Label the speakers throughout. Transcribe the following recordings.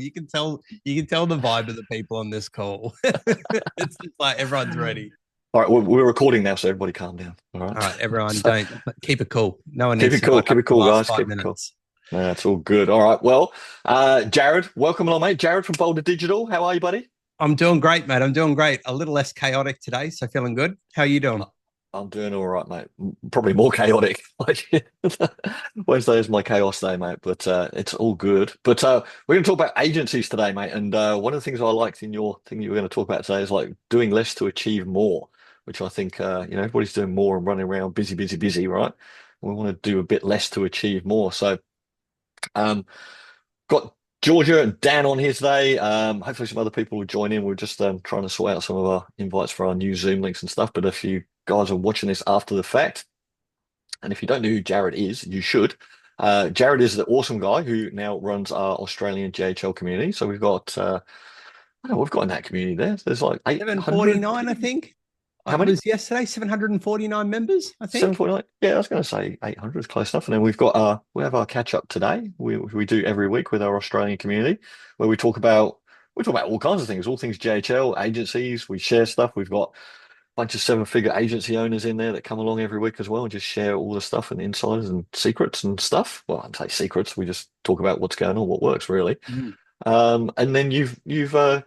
Speaker 1: You can tell the vibe of the people on this call. It's just like everyone's ready.
Speaker 2: All right, we're recording now, so everybody calm down. All right.
Speaker 1: All right, everyone,
Speaker 2: So
Speaker 1: don't keep it cool. No one
Speaker 2: keep
Speaker 1: needs
Speaker 2: it
Speaker 1: to know
Speaker 2: cool,
Speaker 1: what
Speaker 2: keep it
Speaker 1: happened the
Speaker 2: cool,
Speaker 1: last
Speaker 2: guys.
Speaker 1: five
Speaker 2: Keep it cool.
Speaker 1: minutes.
Speaker 2: No, that's all good. All right. Well, Jarryd, welcome along, mate. Jarryd from Boulder Digital. How are you, buddy?
Speaker 1: I'm doing great, mate. I'm doing great. A little less chaotic today, so feeling good. How are you
Speaker 2: Uh,
Speaker 1: doing?
Speaker 2: I'm doing all right, mate. Probably more chaotic. Wednesday is my chaos day, mate, but it's all good. But we're going to talk about agencies today, mate. And one of the things I liked in your thing you were going to talk about today is like doing less to achieve more, which I think everybody's doing more and running around busy, busy, busy, right? We want to do a bit less to achieve more. So um, got Georgia and Dan on here today. Hopefully some other people will join in. We're just trying to sort out some of our invites for our new Zoom links and stuff. But if you guys are watching this after the fact, and if you don't know who Jarryd is, you should. Jarryd is the awesome guy who now runs our Australian JHL community. So we've got, I don't know, we've got in that community there. There's like 800
Speaker 1: 749, I
Speaker 2: people.
Speaker 1: think.
Speaker 2: How
Speaker 1: It
Speaker 2: many?
Speaker 1: was yesterday, 749 members, I think.
Speaker 2: 749? Yeah, I was going to say 800 is close enough. And then we have our catch up today. We do every week with our Australian community where we talk about all kinds of things, all things JHL, agencies. We share stuff. We've got a bunch of seven-figure agency owners in there that come along every week as well and just share all the stuff and insiders and secrets and stuff. Well, I'd say secrets. We just talk about what's going on, what works really.
Speaker 1: Mm.
Speaker 2: And then you've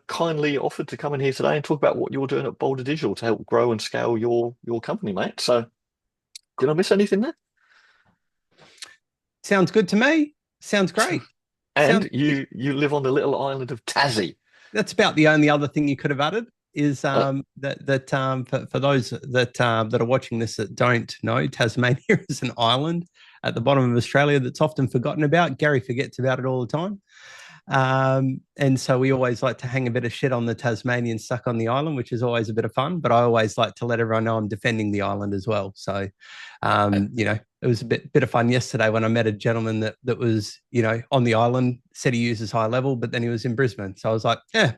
Speaker 2: kindly offered to come in here today and talk about what you're doing at Boulder Digital to help grow and scale your company, mate. So did I miss anything there?
Speaker 1: Sounds good to me. Sounds great. Sounds
Speaker 2: And you live on the little island of Tassie.
Speaker 1: That's about the only other thing you could have added is
Speaker 2: Uh,
Speaker 1: for those that are watching this that don't know, Tasmania is an island at the bottom of Australia that's often forgotten about. Gary forgets about it all the time. And so we always like to hang a bit of shit on the Tasmanians stuck on the island, which is always a bit of fun. But I always like to let everyone know I'm defending the island as well. So, it was a bit of fun yesterday when I met a gentleman that was, on the island, said he uses high level, but then he was in Brisbane. So I was like, yeah,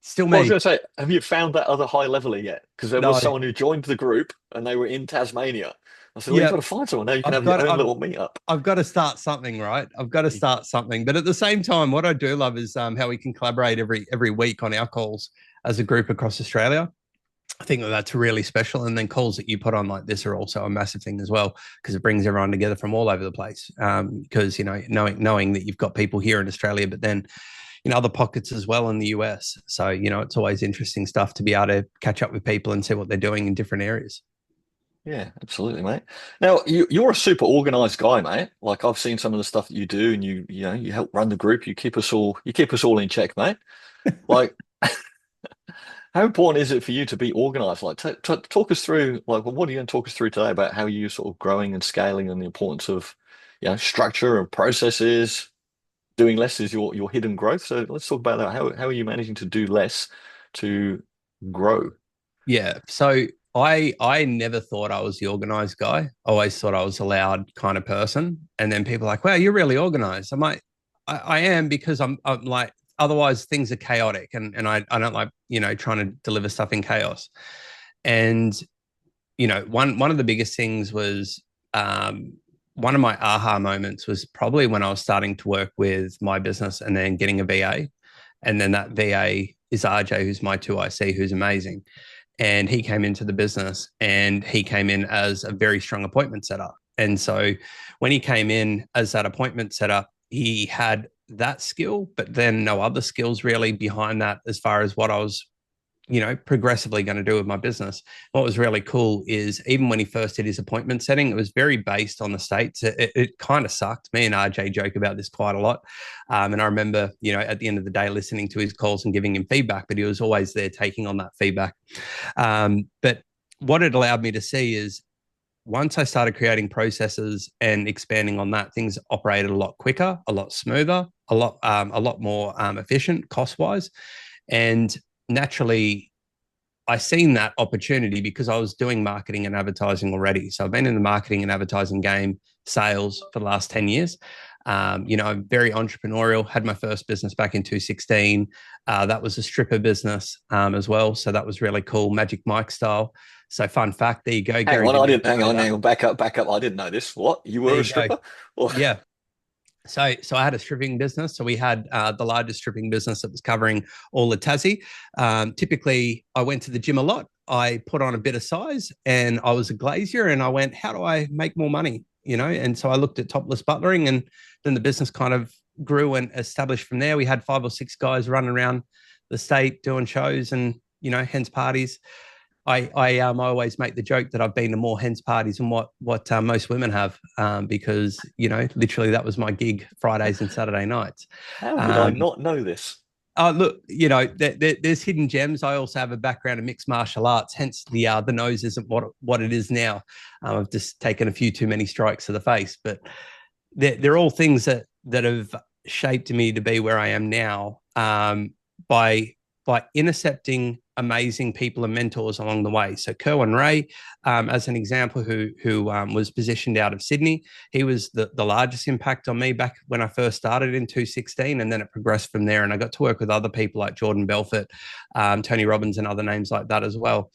Speaker 1: still
Speaker 2: well, I was
Speaker 1: me.
Speaker 2: going to say, have you found that other high leveler yet? Because there was
Speaker 1: No,
Speaker 2: someone who joined the group and they were in Tasmania. I said, well, you've
Speaker 1: yeah,
Speaker 2: got to find someone now. You can
Speaker 1: I've
Speaker 2: have your
Speaker 1: got
Speaker 2: own
Speaker 1: I've
Speaker 2: little meetup.
Speaker 1: I've got to start something, right? I've got to start something. But at the same time, what I do love is how we can collaborate every week on our calls as a group across Australia. I think that that's really special. And then calls that you put on like this are also a massive thing as well because it brings everyone together from all over the place. Because knowing that you've got people here in Australia, but then in other pockets as well in the US. So it's always interesting stuff to be able to catch up with people and see what they're doing in different areas.
Speaker 2: Yeah, absolutely, mate. Now you're a super organized guy, mate. Like I've seen some of the stuff that you do, and you help run the group. You keep us all in check, mate. Like, how important is it for you to be organized? Like, talk us through, like, what are you going to talk us through today about how you sort of growing and scaling and the importance of, structure and processes. Doing less is your hidden growth. So let's talk about that. How are you managing to do less to grow?
Speaker 1: Yeah. So I never thought I was the organized guy. I always thought I was a loud kind of person. And then people are like, wow, you're really organized. I'm like, I am because I'm like, otherwise things are chaotic and I don't like, trying to deliver stuff in chaos. And, one of the biggest things was one of my aha moments was probably when I was starting to work with my business and then getting a VA. And then that VA is RJ, who's my 2IC, who's amazing. And he came into the business and he came in as a very strong appointment setter. And so when he came in as that appointment setter, he had that skill, but then no other skills really behind that as far as what I was, progressively going to do with my business. What was really cool is even when he first did his appointment setting, it was very based on the states. It kind of sucked. Me and RJ joke about this quite a lot. And I remember, at the end of the day, listening to his calls and giving him feedback, but he was always there taking on that feedback. But what it allowed me to see is once I started creating processes and expanding on that, things operated a lot quicker, a lot smoother, a lot more efficient cost wise. And naturally, I seen that opportunity because I was doing marketing and advertising already. So I've been in the marketing and advertising game, sales for the last 10 years. I'm very entrepreneurial, had my first business back in 2016. That was a stripper business as well. So that was really cool, Magic Mike style. So fun fact, there you go.
Speaker 2: Hang
Speaker 1: Gary
Speaker 2: on,
Speaker 1: didn't
Speaker 2: I
Speaker 1: even
Speaker 2: didn't hang
Speaker 1: know
Speaker 2: on,
Speaker 1: that.
Speaker 2: hang on, back up. I didn't know this. What? You
Speaker 1: There
Speaker 2: were a
Speaker 1: you go.
Speaker 2: stripper? Or
Speaker 1: Yeah. So I had a stripping business. So we had the largest stripping business that was covering all of Tassie. Typically, I went to the gym a lot. I put on a bit of size, and I was a glazier. And I went, how do I make more money? And so I looked at topless butlering, and then the business kind of grew and established from there. We had 5 or 6 guys running around the state doing shows and hens parties. I always make the joke that I've been to more hens parties than what most women have, because literally that was my gig Fridays and Saturday nights.
Speaker 2: How did I not know this?
Speaker 1: Look, there's hidden gems. I also have a background in mixed martial arts, hence the nose isn't what it is now. I've just taken a few too many strikes to the face, but they're all things that have shaped me to be where I am now, by intercepting amazing people and mentors along the way. So Kerwin Ray, as an example, who was positioned out of Sydney, he was the largest impact on me back when I first started in 2016, and then it progressed from there. And I got to work with other people like Jordan Belfort, Tony Robbins, and other names like that as well.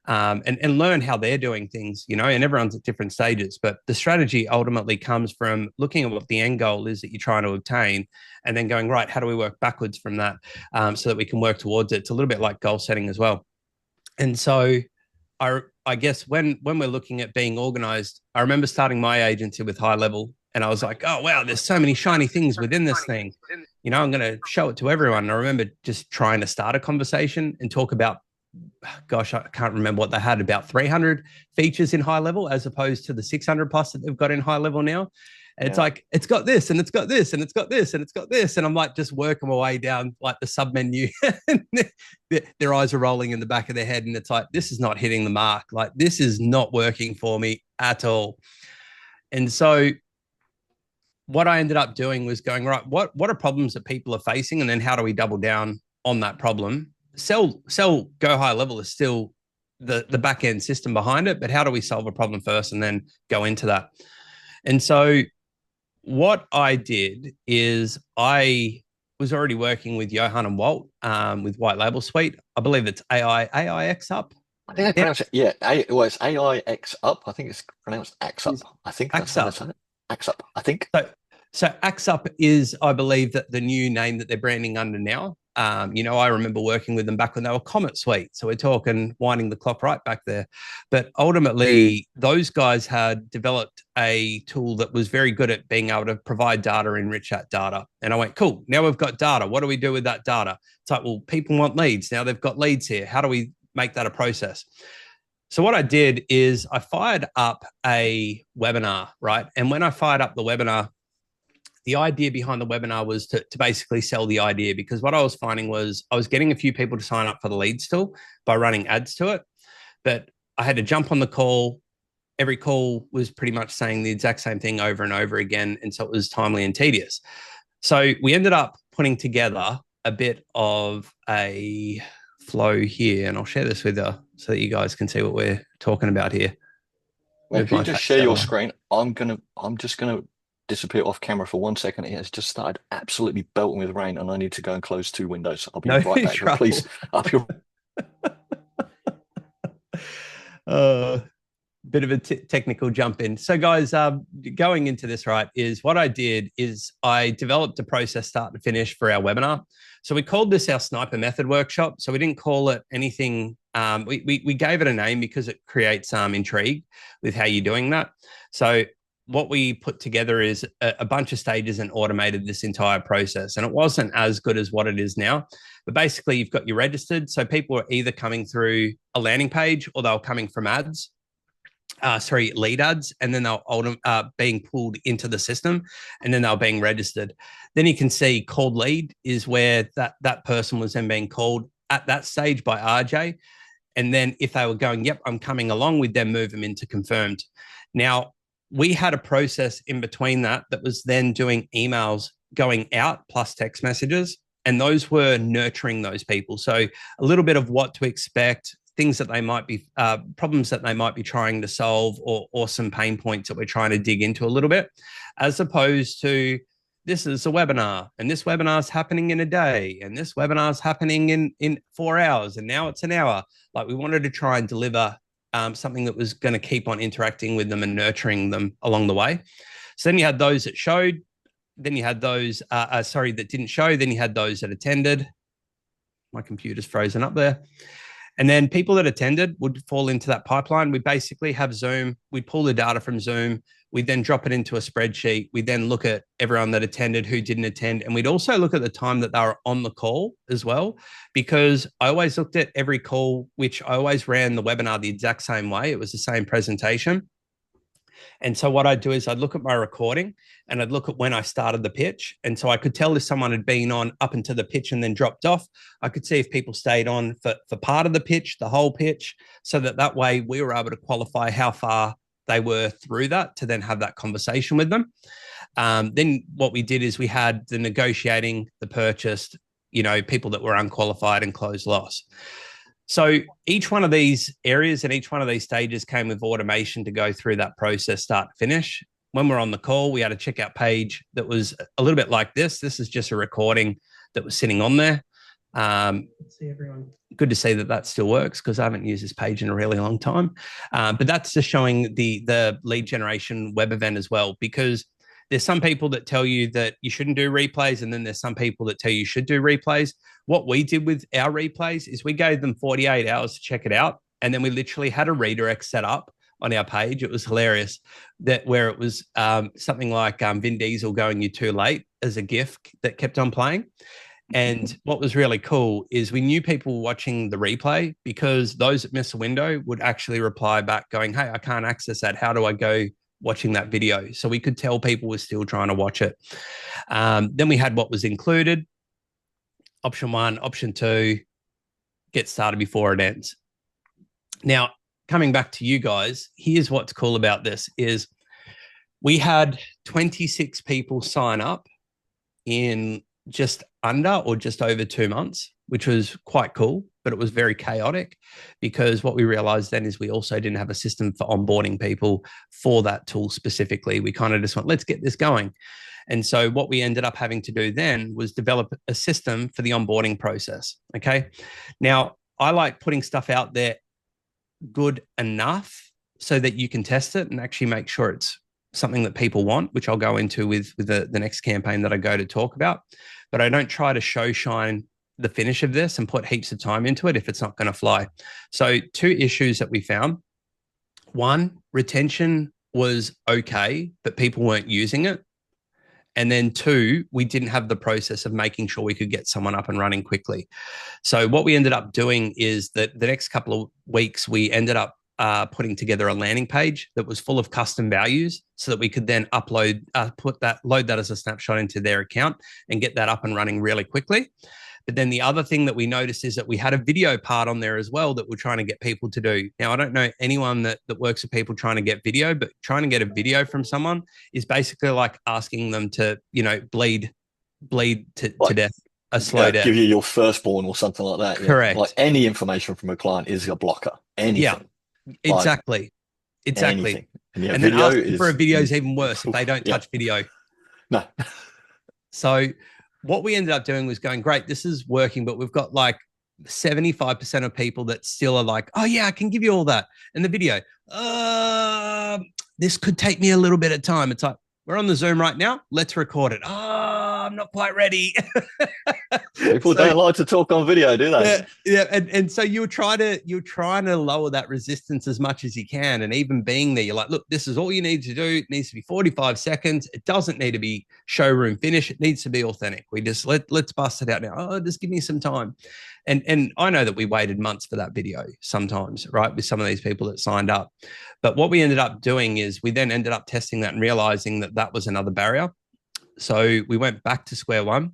Speaker 1: And learn how they're doing things, and everyone's at different stages. But the strategy ultimately comes from looking at what the end goal is that you're trying to obtain, and then going, right, how do we work backwards from that, so that we can work towards it? It's a little bit like goal setting as well. And so I guess when we're looking at being organized, I remember starting my agency with High Level, and I was like, oh, wow, there's so many shiny things within this thing. I'm going to show it to everyone. And I remember just trying to start a conversation and talk about, gosh, I can't remember what they had, about 300 features in High Level, as opposed to the 600 plus that they've got in High Level now. And it's like, it's got this, and it's got this, and it's got this, and it's got this. And I'm like, just working my way down like the sub menu. Their eyes are rolling in the back of their head. And it's like, this is not hitting the mark. Like, this is not working for me at all. And so what I ended up doing was going, right, what are problems that people are facing? And then how do we double down on that problem? Sell Go High Level is still the back end system behind it, but how do we solve a problem first and then go into that? And so what I did is I was already working with Johan and Walt, with White Label Suite. I believe it's AIX Up.
Speaker 2: I think I pronounce it. Yeah, it's AIX Up. I think it's pronounced Ax Up. I think that's how it's Ax Up. I think.
Speaker 1: So Ax Up is, I believe, that the new name that they're branding under now. I remember working with them back when they were Comet Suite. So we're talking winding the clock right back there. But ultimately, those guys had developed a tool that was very good at being able to provide data, enrich that data. And I went, cool, now we've got data. What do we do with that data? It's like, well, people want leads. Now they've got leads here. How do we make that a process? So what I did is I fired up a webinar, right? And when I fired up the webinar, the idea behind the webinar was to basically sell the idea, because what I was finding was I was getting a few people to sign up for the leads tool by running ads to it, but I had to jump on the call. Every call was pretty much saying the exact same thing over and over again. And so it was timely and tedious. So we ended up putting together a bit of a flow here, and I'll share this with you so that you guys can see what we're talking about here.
Speaker 2: Well, if you just share your screen, I'm just gonna disappear off camera for 1 second. It has just started absolutely belting with rain, and I need to go and close 2 windows. I'll be right back. Please, I'll be.
Speaker 1: Bit of a technical jump in. So guys, going into this, right, is what I did is I developed a process start to finish for our webinar. So we called this our sniper method workshop. So we didn't call it anything. We gave it a name because it creates intrigue with how you're doing that. So what we put together is a bunch of stages and automated this entire process. And it wasn't as good as what it is now. But basically, you've got your registered. So people are either coming through a landing page or they're coming from ads. Lead ads, and then they'll being pulled into the system, and then they're being registered. Then you can see called lead is where that person was then being called at that stage by RJ. And then if they were going, yep, I'm coming along, with them move them into confirmed. Now, we had a process in between that was then doing emails going out plus text messages, and those were nurturing those people. So a little bit of what to expect, things that they might be, problems that they might be trying to solve, or some pain points that we're trying to dig into a little bit, as opposed to this is a webinar, and this webinar is happening in a day, and this webinar is happening in 4 hours, and now it's an hour. Like, we wanted to try and deliver something that was going to keep on interacting with them and nurturing them along the way. So then you had those that showed, then you had those, that didn't show. Then you had those that attended. My computer's frozen up there. And then people that attended would fall into that pipeline. We basically have Zoom. We pull the data from Zoom. We then drop it into a spreadsheet. We then look at everyone that attended, who didn't attend. And we'd also look at the time that they were on the call as well, because I always looked at every call, which I always ran the webinar the exact same way. It was the same presentation. And so what I'd do is I'd look at my recording and I'd look at when I started the pitch. And so I could tell if someone had been on up into the pitch and then dropped off. I could see if people stayed on for part of the pitch, the whole pitch, so that way we were able to qualify how far they were through that to then have that conversation with them. Then what we did is we had the negotiating, the purchased, people that were unqualified and closed loss. So each one of these areas and each one of these stages came with automation to go through that process, start to finish. When we're on the call, we had a checkout page that was a little bit like this. This is just a recording that was sitting on there. Let's see everyone. Good to see that still works, because I haven't used this page in a really long time. But that's just showing the lead generation web event as well, because there's some people that tell you that you shouldn't do replays, and then there's some people that tell you should do replays. What we did with our replays is we gave them 48 hours to check it out, and then we literally had a redirect set up on our page. It was hilarious, where it was something like Vin Diesel going, "You're too late," as a GIF that kept on playing. And what was really cool is we knew people were watching the replay, because those that missed the window would actually reply back going, "Hey, I can't access that. How do I go watching that video?" So we could tell people were still trying to watch it. Then we had what was included. Option 1, option 2, get started before it ends. Now, coming back to you guys, here's what's cool about this is we had 26 people sign up in just under or just over 2 months, which was quite cool, but it was very chaotic, because what we realized then is we also didn't have a system for onboarding people for that tool specifically. We kind of just went, let's get this going. And so what we ended up having to do then was develop a system for the onboarding process. Okay. Now, I like putting stuff out there good enough so that you can test it and actually make sure it's something that people want, which I'll go into with the next campaign that I go to talk about. But I don't try to show shine the finish of this and put heaps of time into it if it's not going to fly. So 2 issues that we found. 1, retention was okay, but people weren't using it. And then 2, we didn't have the process of making sure we could get someone up and running quickly. So what we ended up doing is that the next couple of weeks, we ended up putting together a landing page that was full of custom values, so that we could then load that as a snapshot into their account and get that up and running really quickly. But then the other thing that we noticed is that we had a video part on there as well that we're trying to get people to do. Now, I don't know anyone that works with people trying to get video, but trying to get a video from someone is basically like asking them to, bleed to death, a slow death.
Speaker 2: Give you your firstborn or something like that. Yeah.
Speaker 1: Correct.
Speaker 2: Like any information from a client is a blocker. Anything.
Speaker 1: Yeah, exactly.
Speaker 2: Anything.
Speaker 1: And then asking for a video is even worse if they don't touch video.
Speaker 2: No.
Speaker 1: So what we ended up doing was going, great, this is working, but we've got like 75% of people that still are like, oh yeah, I can give you all that. And the video, this could take me a little bit of time. It's like, we're on the Zoom right now. Let's record it. I'm not quite ready.
Speaker 2: People don't like to talk on video, do they?
Speaker 1: Yeah. And so you're trying to lower that resistance as much as you can. And even being there, you're like, look, this is all you need to do. It needs to be 45 seconds. It doesn't need to be showroom finish. It needs to be authentic. We just let's bust it out now. Oh, just give me some time. And I know that we waited months for that video sometimes, right, with some of these people that signed up. But what we ended up doing is we then ended up testing that and realizing that that was another barrier. So we went back to square one.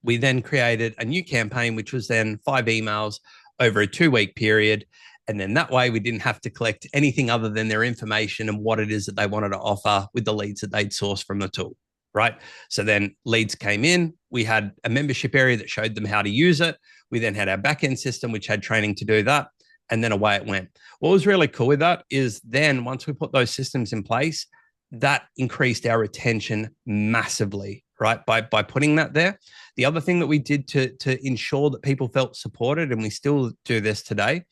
Speaker 1: We then created a new campaign, which was then 5 emails over a 2-week period. And then that way we didn't have to collect anything other than their information and what it is that they wanted to offer with the leads that they'd sourced from the tool, right? So then leads came in. We had a membership area that showed them how to use it. We then had our back-end system, which had training to do that. And then away it went. What was really cool with that is then once we put those systems in place, that increased our retention massively, right? By putting that there. The other thing that we did to ensure that people felt supported, and we still do this today,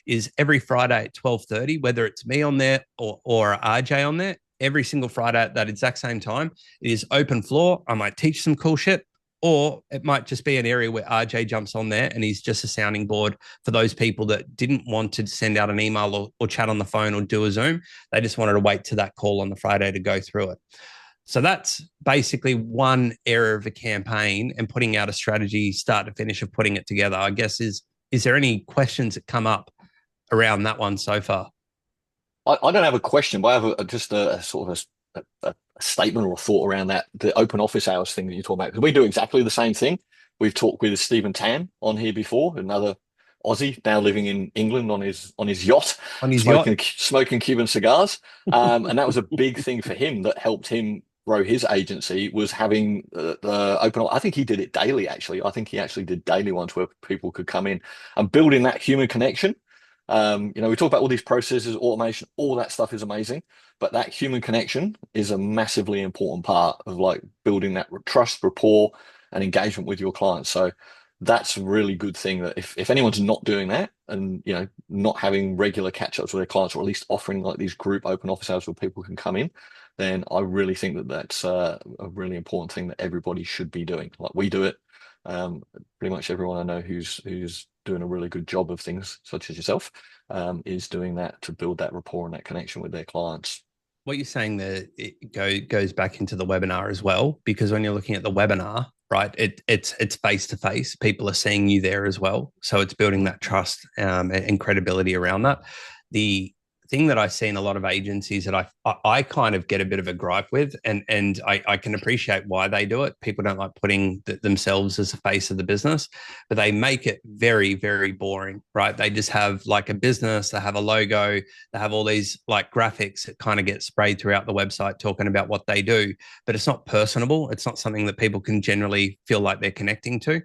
Speaker 1: is every Friday at 12:30, whether it's me on there or RJ on there, every single Friday at that exact same time. It is open floor. I might teach some cool shit, or it might just be an area where RJ jumps on there and he's just a sounding board for those people that didn't want to send out an email or chat on the phone or do a Zoom. They just wanted to wait to that call on the Friday to go through it. So that's basically one area of a campaign, and putting out a strategy start to finish of putting it together. I guess is there any questions that come up around that one so far?
Speaker 2: I don't have a question, but I have just a sort of a statement or a thought around that, the open office hours thing that you're talking about. Because we do exactly the same thing. We've talked with Stephen Tan on here before, another Aussie now living in England on his yacht,
Speaker 1: On his yacht?
Speaker 2: Smoking Cuban cigars. And that was a big thing for him that helped him grow his agency, was having the open. I think he did it daily, actually. I think he actually did daily ones where people could come in and building that human connection. We talk about all these processes, automation, all that stuff is amazing, but that human connection is a massively important part of like building that trust, rapport, and engagement with your clients. So that's a really good thing, that if anyone's not doing that, and not having regular catch-ups with their clients, or at least offering like these group open office hours where people can come in, then I really think that that's a really important thing that everybody should be doing. Like we do it. Pretty much everyone I know who's doing a really good job of things, such as yourself, is doing that to build that rapport and that connection with their clients.
Speaker 1: What you're saying there, it goes back into the webinar as well, because when you're looking at the webinar, right, it's face to face. People are seeing you there as well, so it's building that trust and credibility around that. The thing that I see in a lot of agencies that I kind of get a bit of a gripe with, and I can appreciate why they do it. People don't like putting themselves as the face of the business, but they make it very, very boring, right? They just have like a business, they have a logo, they have all these like graphics that kind of get sprayed throughout the website talking about what they do, but it's not personable. It's not something that people can generally feel like they're connecting to.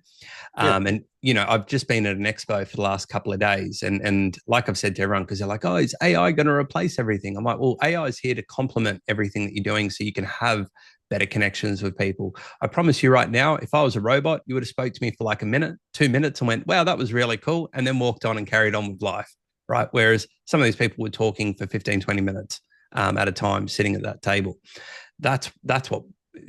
Speaker 2: Yeah.
Speaker 1: And I've just been at an expo for the last couple of days, and like I've said to everyone, because they're like, "Oh, is AI going to replace everything?" I'm like, "Well, AI is here to complement everything that you're doing, so you can have better connections with people." I promise you right now, if I was a robot, you would have spoke to me for like a minute, 2 minutes, and went, "Wow, that was really cool," and then walked on and carried on with life, right? Whereas some of these people were talking for 15, 20 minutes at a time, sitting at that table. That's what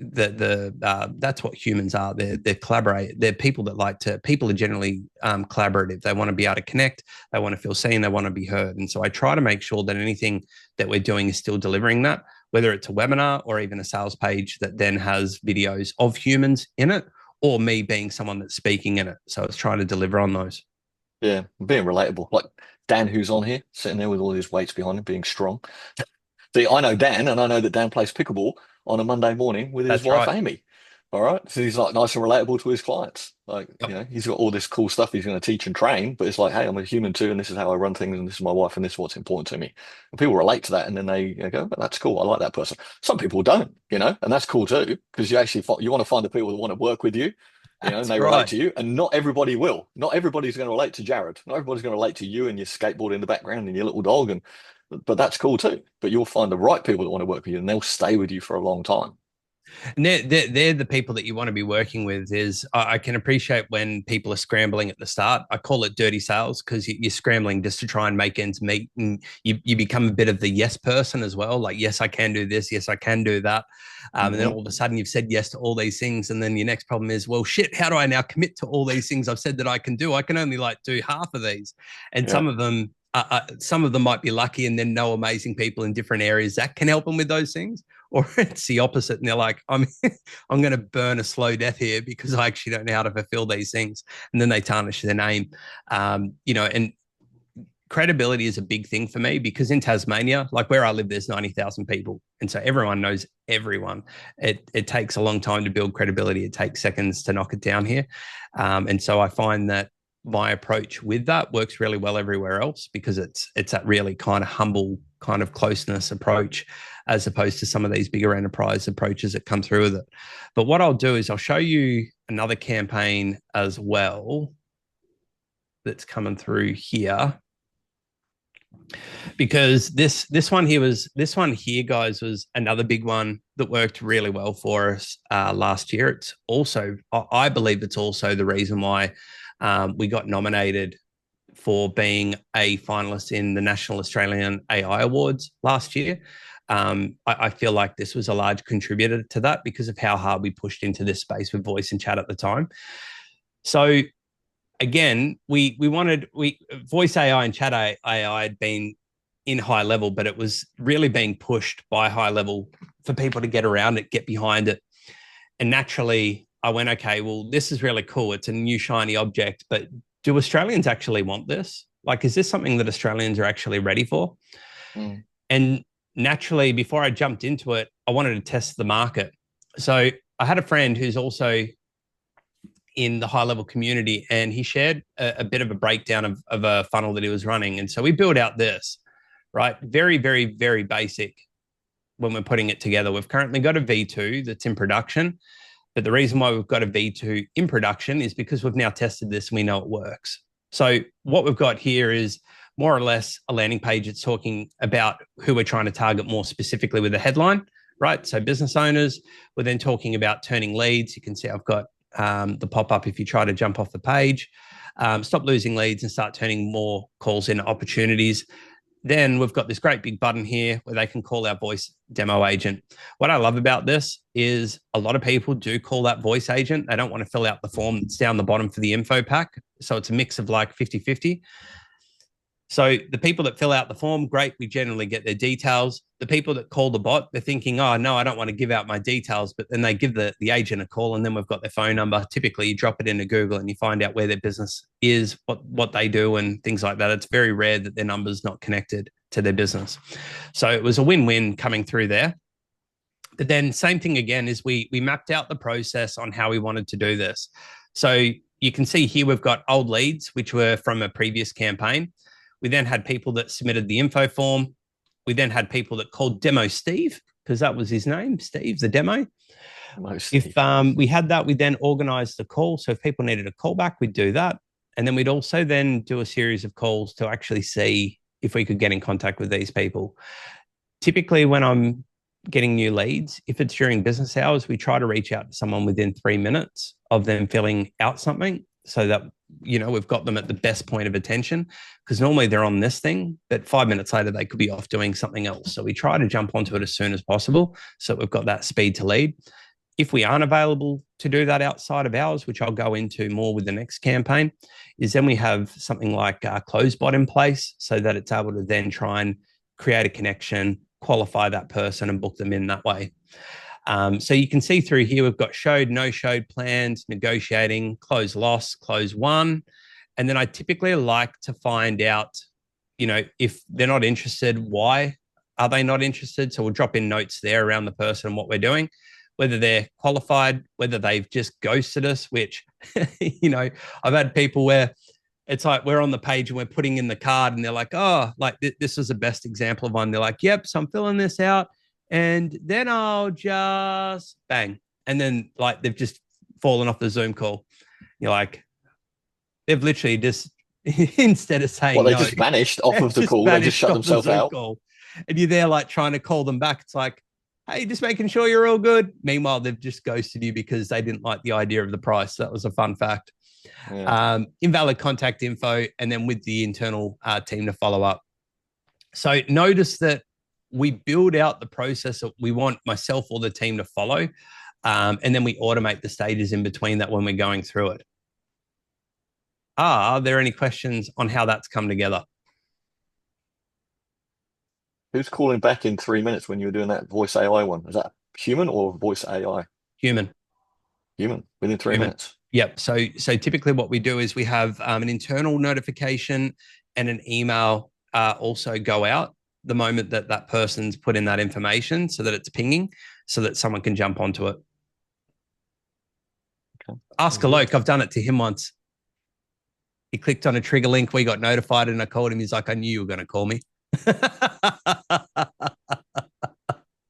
Speaker 1: that's what humans are. They're collaborate. They're people that like to. People are generally collaborative. They want to be able to connect. They want to feel seen. They want to be heard. And so I try to make sure that anything that we're doing is still delivering that, whether it's a webinar or even a sales page that then has videos of humans in it, or me being someone that's speaking in it. So it's trying to deliver on those.
Speaker 2: Yeah, being relatable. Like Dan, who's on here, sitting there with all his weights behind him, being strong. See, I know Dan, and I know that Dan plays pickleball on a Monday morning with his
Speaker 1: That's
Speaker 2: wife
Speaker 1: right.
Speaker 2: Amy. All right, so he's like nice and relatable to his clients. Like,
Speaker 1: Yep.
Speaker 2: he's got all this cool stuff he's going to teach and train, but it's like, hey, I'm a human too, and this is how I run things, and this is my wife, and this is what's important to me. And people relate to that, and then they go, "But that's cool. I like that person." Some people don't, and that's cool too, because you want to find the people that want to work with you, and
Speaker 1: That's
Speaker 2: they relate
Speaker 1: right.
Speaker 2: to you, and not everybody will. Not everybody's going to relate to Jarryd. Not everybody's going to relate to you and your skateboard in the background and your little dog, but that's cool too. But you'll find the right people that want to work with you, and they'll stay with you for a long time.
Speaker 1: And they're the people that you want to be working with. Is I can appreciate when people are scrambling at the start. I call it dirty sales, because you're scrambling just to try and make ends meet, and you become a bit of the yes person as well. Like, yes, I can do this. Yes, I can do that. And then all of a sudden you've said yes to all these things. And then your next problem is, well, shit, how do I now commit to all these things I've said that I can do? I can only like do half of these. And
Speaker 2: Yeah.
Speaker 1: some of them might be lucky and then know amazing people in different areas that can help them with those things. Or it's the opposite, and they're like, I'm going to burn a slow death here because I actually don't know how to fulfill these things, and then they tarnish their name. And credibility is a big thing for me, because in Tasmania, like where I live, there's 90,000 people, and so everyone knows everyone. It takes a long time to build credibility. It takes seconds to knock it down here, and so I find that my approach with that works really well everywhere else, because it's that really kind of humble, kind of closeness approach, as opposed to some of these bigger enterprise approaches that come through with it. But what I'll do is I'll show you another campaign as well that's coming through here, because this one here, guys, was another big one that worked really well for us last year. It's also, I believe, it's also the reason why we got nominated for being a finalist in the National Australian AI Awards last year. I feel like this was a large contributor to that because of how hard we pushed into this space with voice and chat at the time. So again, we wanted voice AI and chat AI had been in high level, but it was really being pushed by high level for people to get around it, get behind it. And naturally, I went, okay, well, this is really cool. It's a new shiny object, but do Australians actually want this? Like, is this something that Australians are actually ready for?
Speaker 2: Mm.
Speaker 1: And naturally, before I jumped into it, I wanted to test the market. So I had a friend who's also in the high level community, and he shared a bit of a breakdown of a funnel that he was running. And so we built out this, right? Very, very, very basic when we're putting it together. We've currently got a V2 that's in production. But the reason why we've got a V2 in production is because we've now tested this and we know it works. So what we've got here is more or less a landing page that's talking about who we're trying to target more specifically with a headline, right? So business owners. We're then talking about turning leads. You can see I've got the pop-up if you try to jump off the page. Stop losing leads and start turning more calls into opportunities. Then we've got this great big button here where they can call our voice demo agent. What I love about this is a lot of people do call that voice agent. They don't want to fill out the form that's down the bottom for the info pack. So it's a mix of like 50-50. So the people that fill out the form, great, we generally get their details. The people that call the bot, they're thinking, oh, no, I don't want to give out my details. But then they give the agent a call and then we've got their phone number. Typically, you drop it into Google and you find out where their business is, what they do and things like that. It's very rare that their number's not connected to their business. So it was a win-win coming through there. But then same thing again is we mapped out the process on how we wanted to do this. So you can see here we've got old leads, which were from a previous campaign. We then had people that submitted the info form. We then had people that called Demo Steve, because that was his name, Steve, the demo. If we had that, we then organized the call. So if people needed a call back, we'd do that. And then we'd also then do a series of calls to actually see if we could get in contact with these people. Typically, when I'm getting new leads, if it's during business hours, we try to reach out to someone within 3 minutes of them filling out something so that, you know, we've got them at the best point of attention, because normally they're on this thing, but 5 minutes later, they could be off doing something else. So we try to jump onto it as soon as possible so we've got that speed to lead. If we aren't available to do that outside of hours, which I'll go into more with the next campaign, is then we have something like a CloseBot in place so that it's able to then try and create a connection, qualify that person and book them in that way. So you can see through here, we've got showed, no showed plans, negotiating, close loss, close won. And then I typically like to find out, you know, if they're not interested, why are they not interested? So we'll drop in notes there around the person and what we're doing, whether they're qualified, whether they've just ghosted us, which, you know, I've had people where it's like we're on the page and we're putting in the card and they're like, oh, like this was the best example of one. They're like, yep, so I'm filling this out and then I'll just bang. And then like they've just fallen off the Zoom call. You're like, they've literally just, instead of saying,
Speaker 2: well, they just vanished off of the call. They just shut themselves out. Call.
Speaker 1: And you're there like trying to call them back. It's like, hey, just making sure you're all good. Meanwhile, they've just ghosted you because they didn't like the idea of the price. That was a fun fact. Yeah. Invalid contact info, and then with the internal team to follow up. So notice that we build out the process that we want myself or the team to follow, and then we automate the stages in between that when we're going through it. Are there any questions on how that's come together?
Speaker 2: Who's calling back in 3 minutes when you were doing that voice AI one? Is that human or voice AI?
Speaker 1: Human.
Speaker 2: Human, within 3 minutes.
Speaker 1: Yep. So typically what we do is we have an internal notification and an email also go out the moment that that person's put in that information so that it's pinging so that someone can jump onto it. Okay. Ask Alok. I've done it to him once. He clicked on a trigger link. We got notified and I called him. He's like, I knew you were going to call me.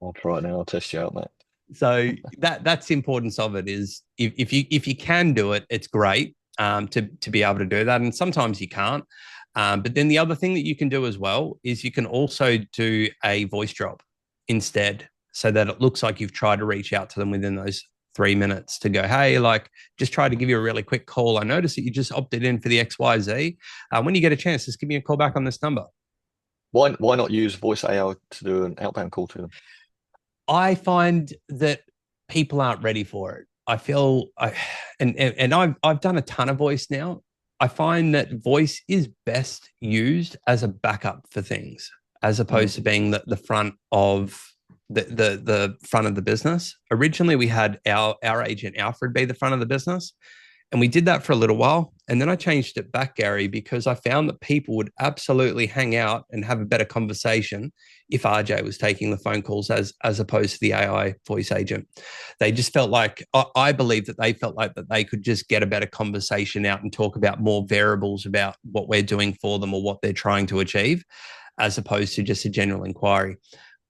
Speaker 2: I'll try it now. I'll test you out, mate.
Speaker 1: So that's the importance of it is if you can do it, it's great to be able to do that. And sometimes you can't. But then the other thing that you can do as well is you can also do a voice drop instead so that it looks like you've tried to reach out to them within those 3 minutes to go, hey, like just try to give you a really quick call. I noticed that you just opted in for the XYZ. When you get a chance, just give me a call back on this number.
Speaker 2: Why not use voice AI to do an outbound call to them?
Speaker 1: I find that people aren't ready for it. I feel and I've done a ton of voice now. I find that voice is best used as a backup for things, as opposed to being the front of the front of the business. Originally, we had our agent Alfred be the front of the business, and we did that for a little while. And then I changed it back, Gary, because I found that people would absolutely hang out and have a better conversation if RJ was taking the phone calls as opposed to the AI voice agent. They just felt like, I believe that they felt like that they could just get a better conversation out and talk about more variables about what we're doing for them or what they're trying to achieve, as opposed to just a general inquiry.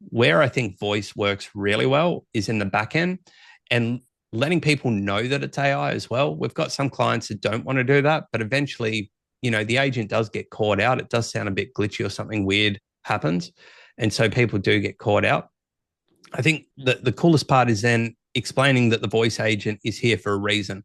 Speaker 1: Where I think voice works really well is in the back end and letting people know that it's AI as well. We've got some clients that don't want to do that, but eventually, the agent does get caught out. It does sound a bit glitchy or something weird happens. And so people do get caught out. I think the coolest part is then explaining that the voice agent is here for a reason,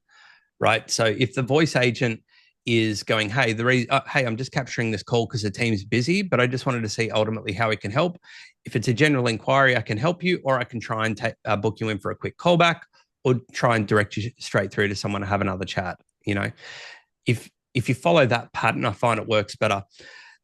Speaker 1: right? So if the voice agent is going, hey, hey, I'm just capturing this call because the team's busy, but I just wanted to see ultimately how it can help. If it's a general inquiry, I can help you, or I can try and book you in for a quick callback, or try and direct you straight through to someone to have another chat. If you follow that pattern, I find it works better.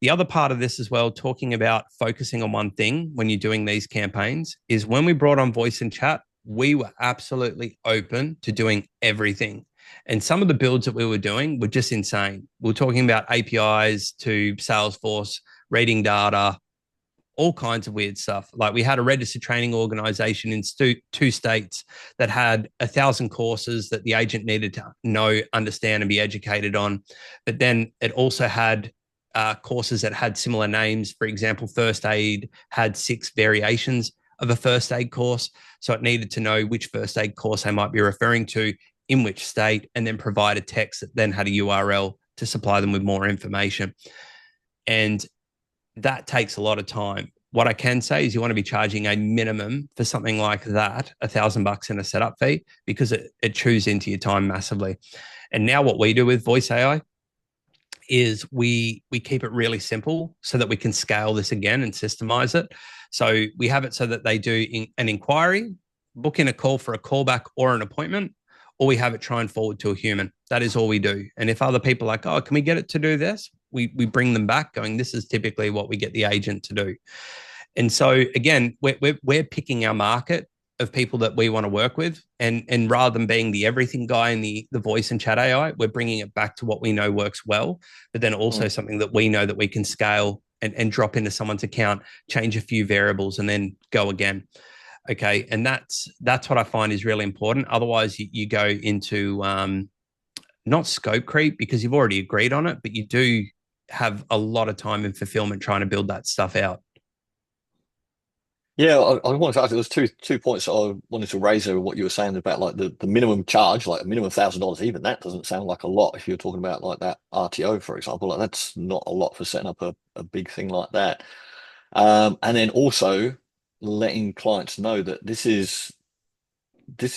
Speaker 1: The other part of this as well, talking about focusing on one thing when you're doing these campaigns, is when we brought on voice and chat, we were absolutely open to doing everything. And some of the builds that we were doing were just insane. We were talking about APIs to Salesforce, reading data, all kinds of weird stuff. Like we had a registered training organization in two states that had 1,000 courses that the agent needed to know, understand, and be educated on. But then it also had courses that had similar names. For example, first aid had 6 variations of a first aid course. So it needed to know which first aid course they might be referring to in which state, and then provide a text that then had a URL to supply them with more information. And that takes a lot of time. What I can say is you want to be charging a minimum for something like that, $1,000 in a setup fee, because it chews into your time massively. And now what we do with voice AI is we keep it really simple so that we can scale this again and systemize it. So we have it so that they do an inquiry, book in a call for a callback or an appointment, or we have it try and forward to a human. That is all we do. And if other people are like, oh, can we get it to do this? We bring them back going, this is typically what we get the agent to do. And so again, we're picking our market of people that we want to work with. And rather than being the everything guy in the voice and chat AI, we're bringing it back to what we know works well, but then also something that we know that we can scale and drop into someone's account, change a few variables, and then go again. Okay. And that's what I find is really important. Otherwise, you go into not scope creep because you've already agreed on it, but you do have a lot of time and fulfillment trying to build that stuff out.
Speaker 2: Yeah, I wanted to ask, there's two points that I wanted to raise over what you were saying about like the minimum charge, like a minimum $1,000. Even that doesn't sound like a lot if you're talking about like that RTO, for example. Like that's not a lot for setting up a big thing like that. And then also letting clients know that this is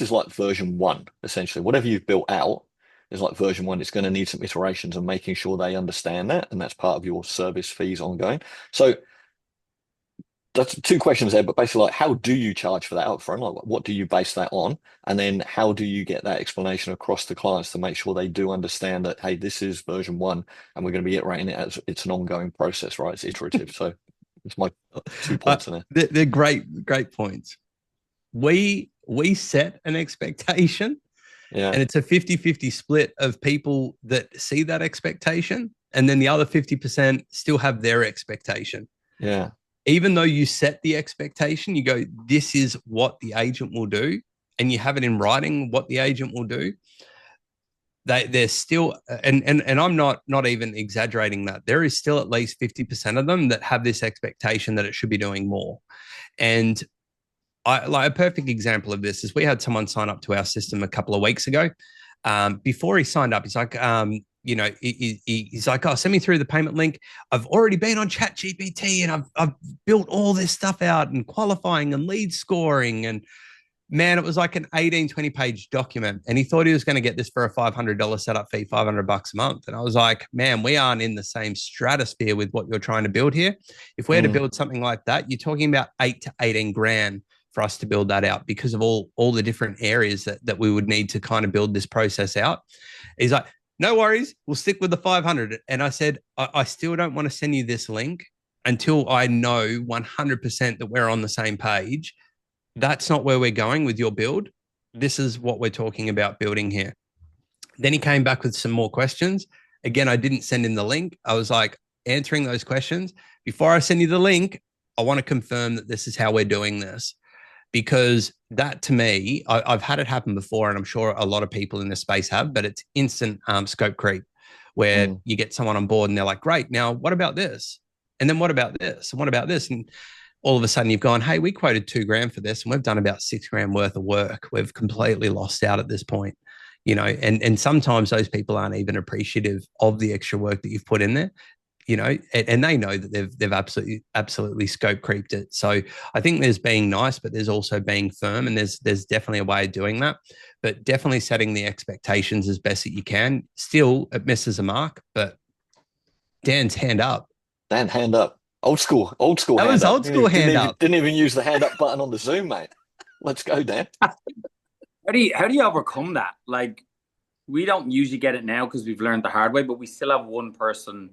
Speaker 2: like version one, essentially. Whatever you've built out is like version one. It's going to need some iterations and making sure they understand that, and that's part of your service fees ongoing. So that's two questions there, but basically, like, how do you charge for that upfront? Like, what do you base that on? And then how do you get that explanation across to clients to make sure they do understand that, hey, this is version one, and we're going to be iterating it as it's an ongoing process, right? It's iterative. So it's my 2 points in there.
Speaker 1: They're great points. We set an expectation,
Speaker 2: Yeah.
Speaker 1: and it's a 50-50 split of people that see that expectation, and then the other 50% still have their expectation.
Speaker 2: Yeah.
Speaker 1: Even though you set the expectation, you go, this is what the agent will do, and you have it in writing what the agent will do. They're still, and I'm not even exaggerating that. There is still at least 50% of them that have this expectation that it should be doing more. And I like a perfect example of this is we had someone sign up to our system a couple of weeks ago. Before he signed up, he's like, he's like, oh, send me through the payment link. I've already been on ChatGPT and I've built all this stuff out and qualifying and lead scoring. And Man, it was like an 18, 20-page document. And he thought he was going to get this for a $500 setup fee, $500 a month. And I was like, man, we aren't in the same stratosphere with what you're trying to build here. If we're to
Speaker 2: Mm.
Speaker 1: build something like that, you're talking about 8 to 18 grand for us to build that out because of all the different areas that we would need to kind of build this process out. He's like, no worries, we'll stick with the 500. And I said, I still don't want to send you this link until I know 100% that we're on the same page. That's not where we're going with your build. This is what we're talking about building here. Then he came back with some more questions. Again, I didn't send him the link. I was like, answering those questions. Before I send you the link, I want to confirm that this is how we're doing this. Because that to me, I've had it happen before, and I'm sure a lot of people in this space have, but it's instant scope creep where you get someone on board and they're like, great, now what about this? And then what about this? And what about this? And all of a sudden you've gone, hey, we quoted 2 grand for this and we've done about 6 grand worth of work. We've completely lost out at this point, and sometimes those people aren't even appreciative of the extra work that you've put in there, and they know that they've absolutely scope creeped it. So I think there's being nice, but there's also being firm, and there's definitely a way of doing that, but definitely setting the expectations as best that you can. Still, it misses a mark, but Dan's hand up.
Speaker 2: Dan, hand up. Old school
Speaker 1: That
Speaker 2: hand
Speaker 1: was
Speaker 2: up.
Speaker 1: old school hand up.
Speaker 2: Didn't even use the hand up button on the Zoom, mate. Let's go, Dan.
Speaker 3: How do you overcome that? Like, we don't usually get it now because we've learned the hard way, but we still have one person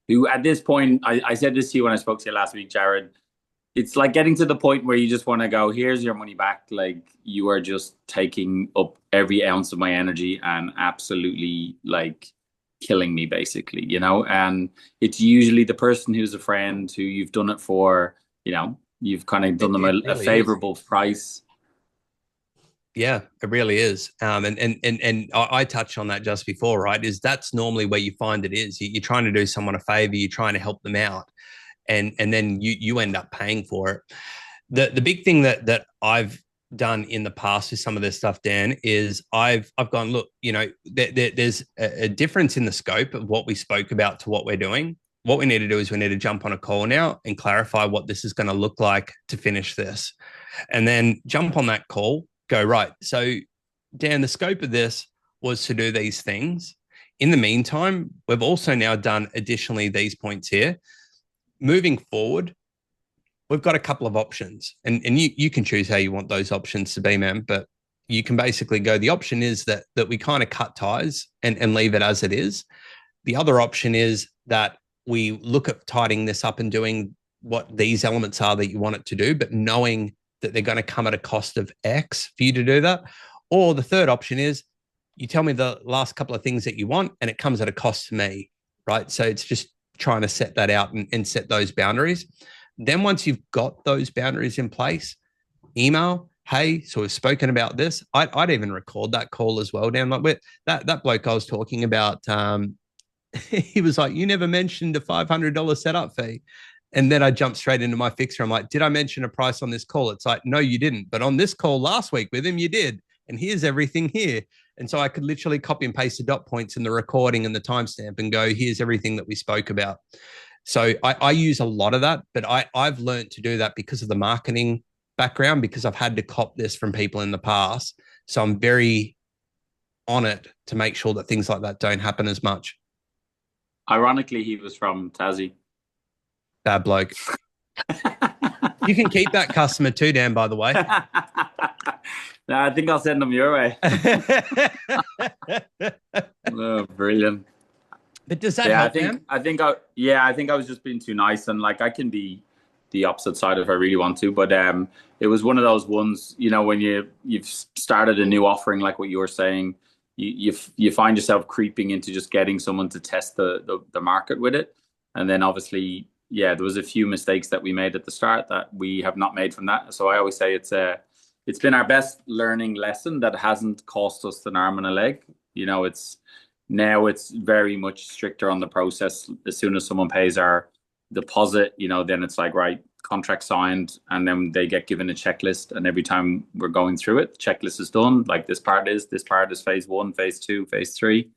Speaker 3: who, at this point, I said this to you when I spoke to you last week, Jarryd. It's like getting to the point where you just want to go, here's your money back. Like, you are just taking up every ounce of my energy and absolutely like killing me, basically, and it's usually the person who's a friend who you've done it for, you've kind of done them a favorable price.
Speaker 1: Yeah, it really is. And I touched on that just before, right? Is that's normally where you find it is. You're trying to do someone a favor, you're trying to help them out, and then you end up paying for it. The big thing that I've done in the past with some of this stuff, Dan, is I've gone, look, there's a difference in the scope of what we spoke about to what we're doing. What we need to do is we need to jump on a call now and clarify what this is going to look like to finish this, and then jump on that call, go, right, so Dan, the scope of this was to do these things. In the meantime, we've also now done additionally these points here. Moving forward, we've got a couple of options, and you can choose how you want those options to be, man. But you can basically go, the option is that we kind of cut ties and leave it as it is. The other option is that we look at tidying this up and doing what these elements are that you want it to do, but knowing that they're going to come at a cost of X for you to do that. Or the third option is you tell me the last couple of things that you want and it comes at a cost to me, right? So it's just trying to set that out and set those boundaries. Then once you've got those boundaries in place, email, hey, so we've spoken about this. I'd even record that call as well, Dan. Like that bloke I was talking about, he was like, you never mentioned a $500 setup fee. And then I jumped straight into my fixer. I'm like, did I mention a price on this call? It's like, no, you didn't. But on this call last week with him, you did. And here's everything here. And so I could literally copy and paste the dot points in the recording and the timestamp and go, here's everything that we spoke about. So I use a lot of that, but I've learned to do that because of the marketing background, because I've had to cop this from people in the past. So I'm very on it to make sure that things like that don't happen as much.
Speaker 3: Ironically, he was from Tassie.
Speaker 1: Bad bloke. You can keep that customer too, Dan, by the way.
Speaker 3: No, I think I'll send them your way. Oh, brilliant.
Speaker 1: But does that help, Dan?
Speaker 3: I think I was just being too nice, and like I can be the opposite side if I really want to. But it was one of those ones, when you've started a new offering, like what you were saying, you find yourself creeping into just getting someone to test the market with it, and then obviously, there was a few mistakes that we made at the start that we have not made from that. So I always say it's been our best learning lesson that hasn't cost us an arm and a leg. It's very much stricter on the process. As soon as someone pays our deposit, then it's like, right, contract signed, and then they get given a checklist. And every time we're going through it, the checklist is done. Like this part is phase 1, phase 2, phase 3.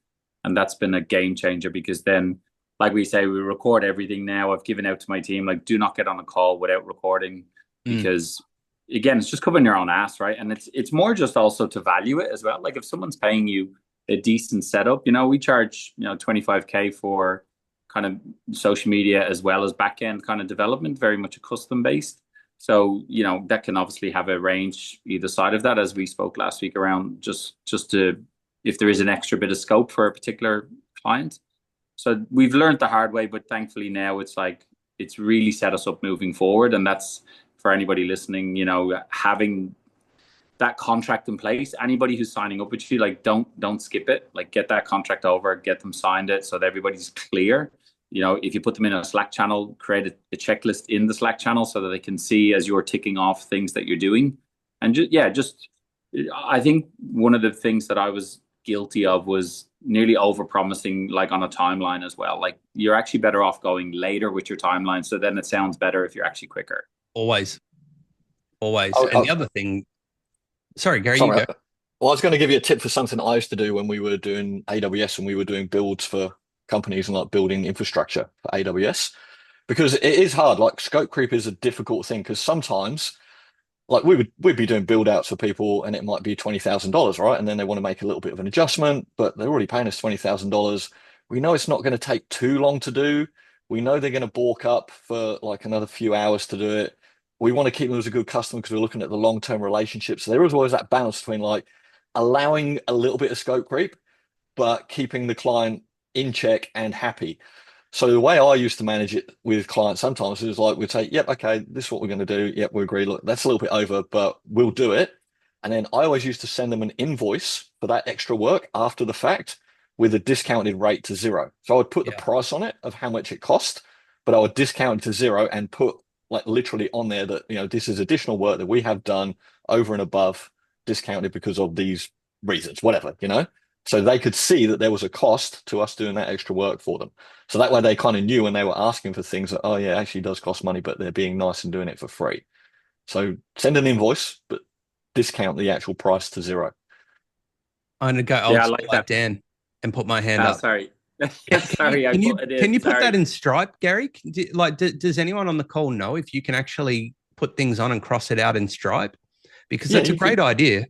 Speaker 3: And that's been a game changer, because then, like we say, we record everything now. I've given out to my team, like, do not get on a call without recording, because again, it's just covering your own ass, right? And it's more just also to value it as well. Like if someone's paying you a decent setup, we charge 25K for kind of social media as well as back end kind of development, very much a custom based. So that can obviously have a range either side of that, as we spoke last week around just to, if there is an extra bit of scope for a particular client. So we've learned the hard way, but thankfully now it's really set us up moving forward. And that's for anybody listening, having that contract in place. Anybody who's signing up with you, like don't skip it. Like get that contract over, get them signed it so that everybody's clear. If you put them in a Slack channel, create a checklist in the Slack channel so that they can see as you're ticking off things that you're doing. And I think one of the things that I was guilty of was nearly over promising, like on a timeline as well. Like you're actually better off going later with your timeline, so then it sounds better if you're actually quicker.
Speaker 1: Always. And the other thing, sorry, Gary, you go.
Speaker 2: Well, I was going to give you a tip for something I used to do when we were doing AWS and we were doing builds for companies and like building infrastructure for AWS, because it is hard. Like scope creep is a difficult thing because sometimes like we'd be doing build outs for people and it might be $20,000, right? And then they want to make a little bit of an adjustment, but they're already paying us $20,000. We know it's not going to take too long to do. We know they're going to balk up for like another few hours to do it. We want to keep them as a good customer because we're looking at the long-term relationship. So there is always that balance between like allowing a little bit of scope creep, but keeping the client in check and happy. So the way I used to manage it with clients sometimes is like we'd say, yep, okay, this is what we're going to do. Yep, we agree. Look, that's a little bit over, but we'll do it. And then I always used to send them an invoice for that extra work after the fact with a discounted rate to zero. So I would put the price on it of how much it cost, but I would discount it to zero and put like literally on there that, this is additional work that we have done over and above, discounted because of these reasons, whatever. So they could see that there was a cost to us doing that extra work for them. So that way they kind of knew when they were asking for things that, oh yeah, it actually does cost money, but they're being nice and doing it for free. So send an invoice, but discount the actual price to zero.
Speaker 1: I'm going to go old school like Dan and put my hand up.
Speaker 3: Sorry.
Speaker 1: Can you put that in Stripe, Gary? Does anyone on the call know if you can actually put things on and cross it out in Stripe? Because that's a great idea.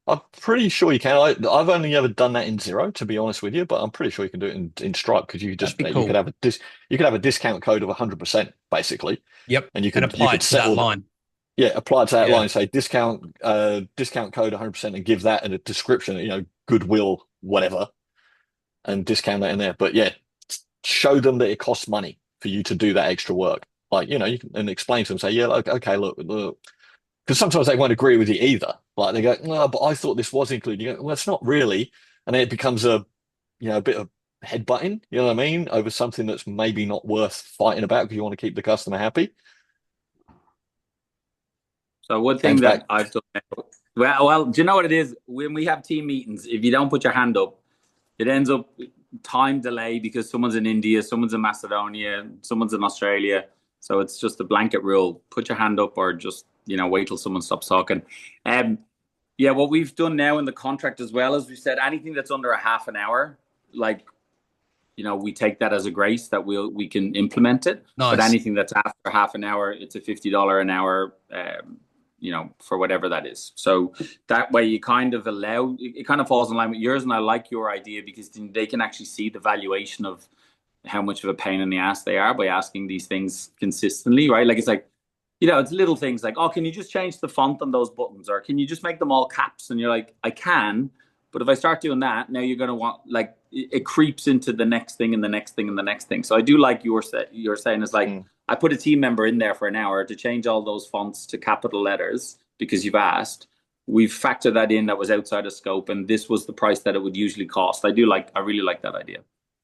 Speaker 2: I'm pretty sure you can. I've only ever done that in Zero, to be honest with you, but I'm pretty sure you can do it in Stripe because you could cool. you could have a discount code of 100% basically.
Speaker 1: Yep.
Speaker 2: And you could
Speaker 1: apply it to that line.
Speaker 2: Yeah, apply it to that line. Say discount code 100% and give that in a description. Goodwill, whatever, and discount that in there. But yeah, show them that it costs money for you to do that extra work. Like you can and explain to them. Say okay, look. Because sometimes they won't agree with you either. Like they go, no, but I thought this was included. You go, well, it's not really. And then it becomes a bit of headbutting, you know what I mean? Over something that's maybe not worth fighting about because you want to keep the customer happy.
Speaker 3: So one thing that I've done, well, do you know what it is? When we have team meetings, if you don't put your hand up, it ends up time delay because someone's in India, someone's in Macedonia, someone's in Australia. So it's just a blanket rule. Put your hand up or just wait till someone stops talking. What we've done now in the contract as well is we said anything that's under a half an hour, we take that as a grace that we can implement it. Nice. But anything that's after half an hour, it's a $50 an hour, for whatever that is. So that way you kind of allow, it kind of falls in line with yours. And I like your idea because they can actually see the valuation of how much of a pain in the ass they are by asking these things consistently, right? Like it's like, it's little things like, oh, can you just change the font on those buttons? Or can you just make them all caps? And you're like, I can. But if I start doing that, now you're going to want, like, it creeps into the next thing and the next thing and the next thing. So I do like you're saying is like, I put a team member in there for an hour to change all those fonts to capital letters because you've asked. We've factored that in that was outside of scope. And this was the price that it would usually cost. I really like that idea.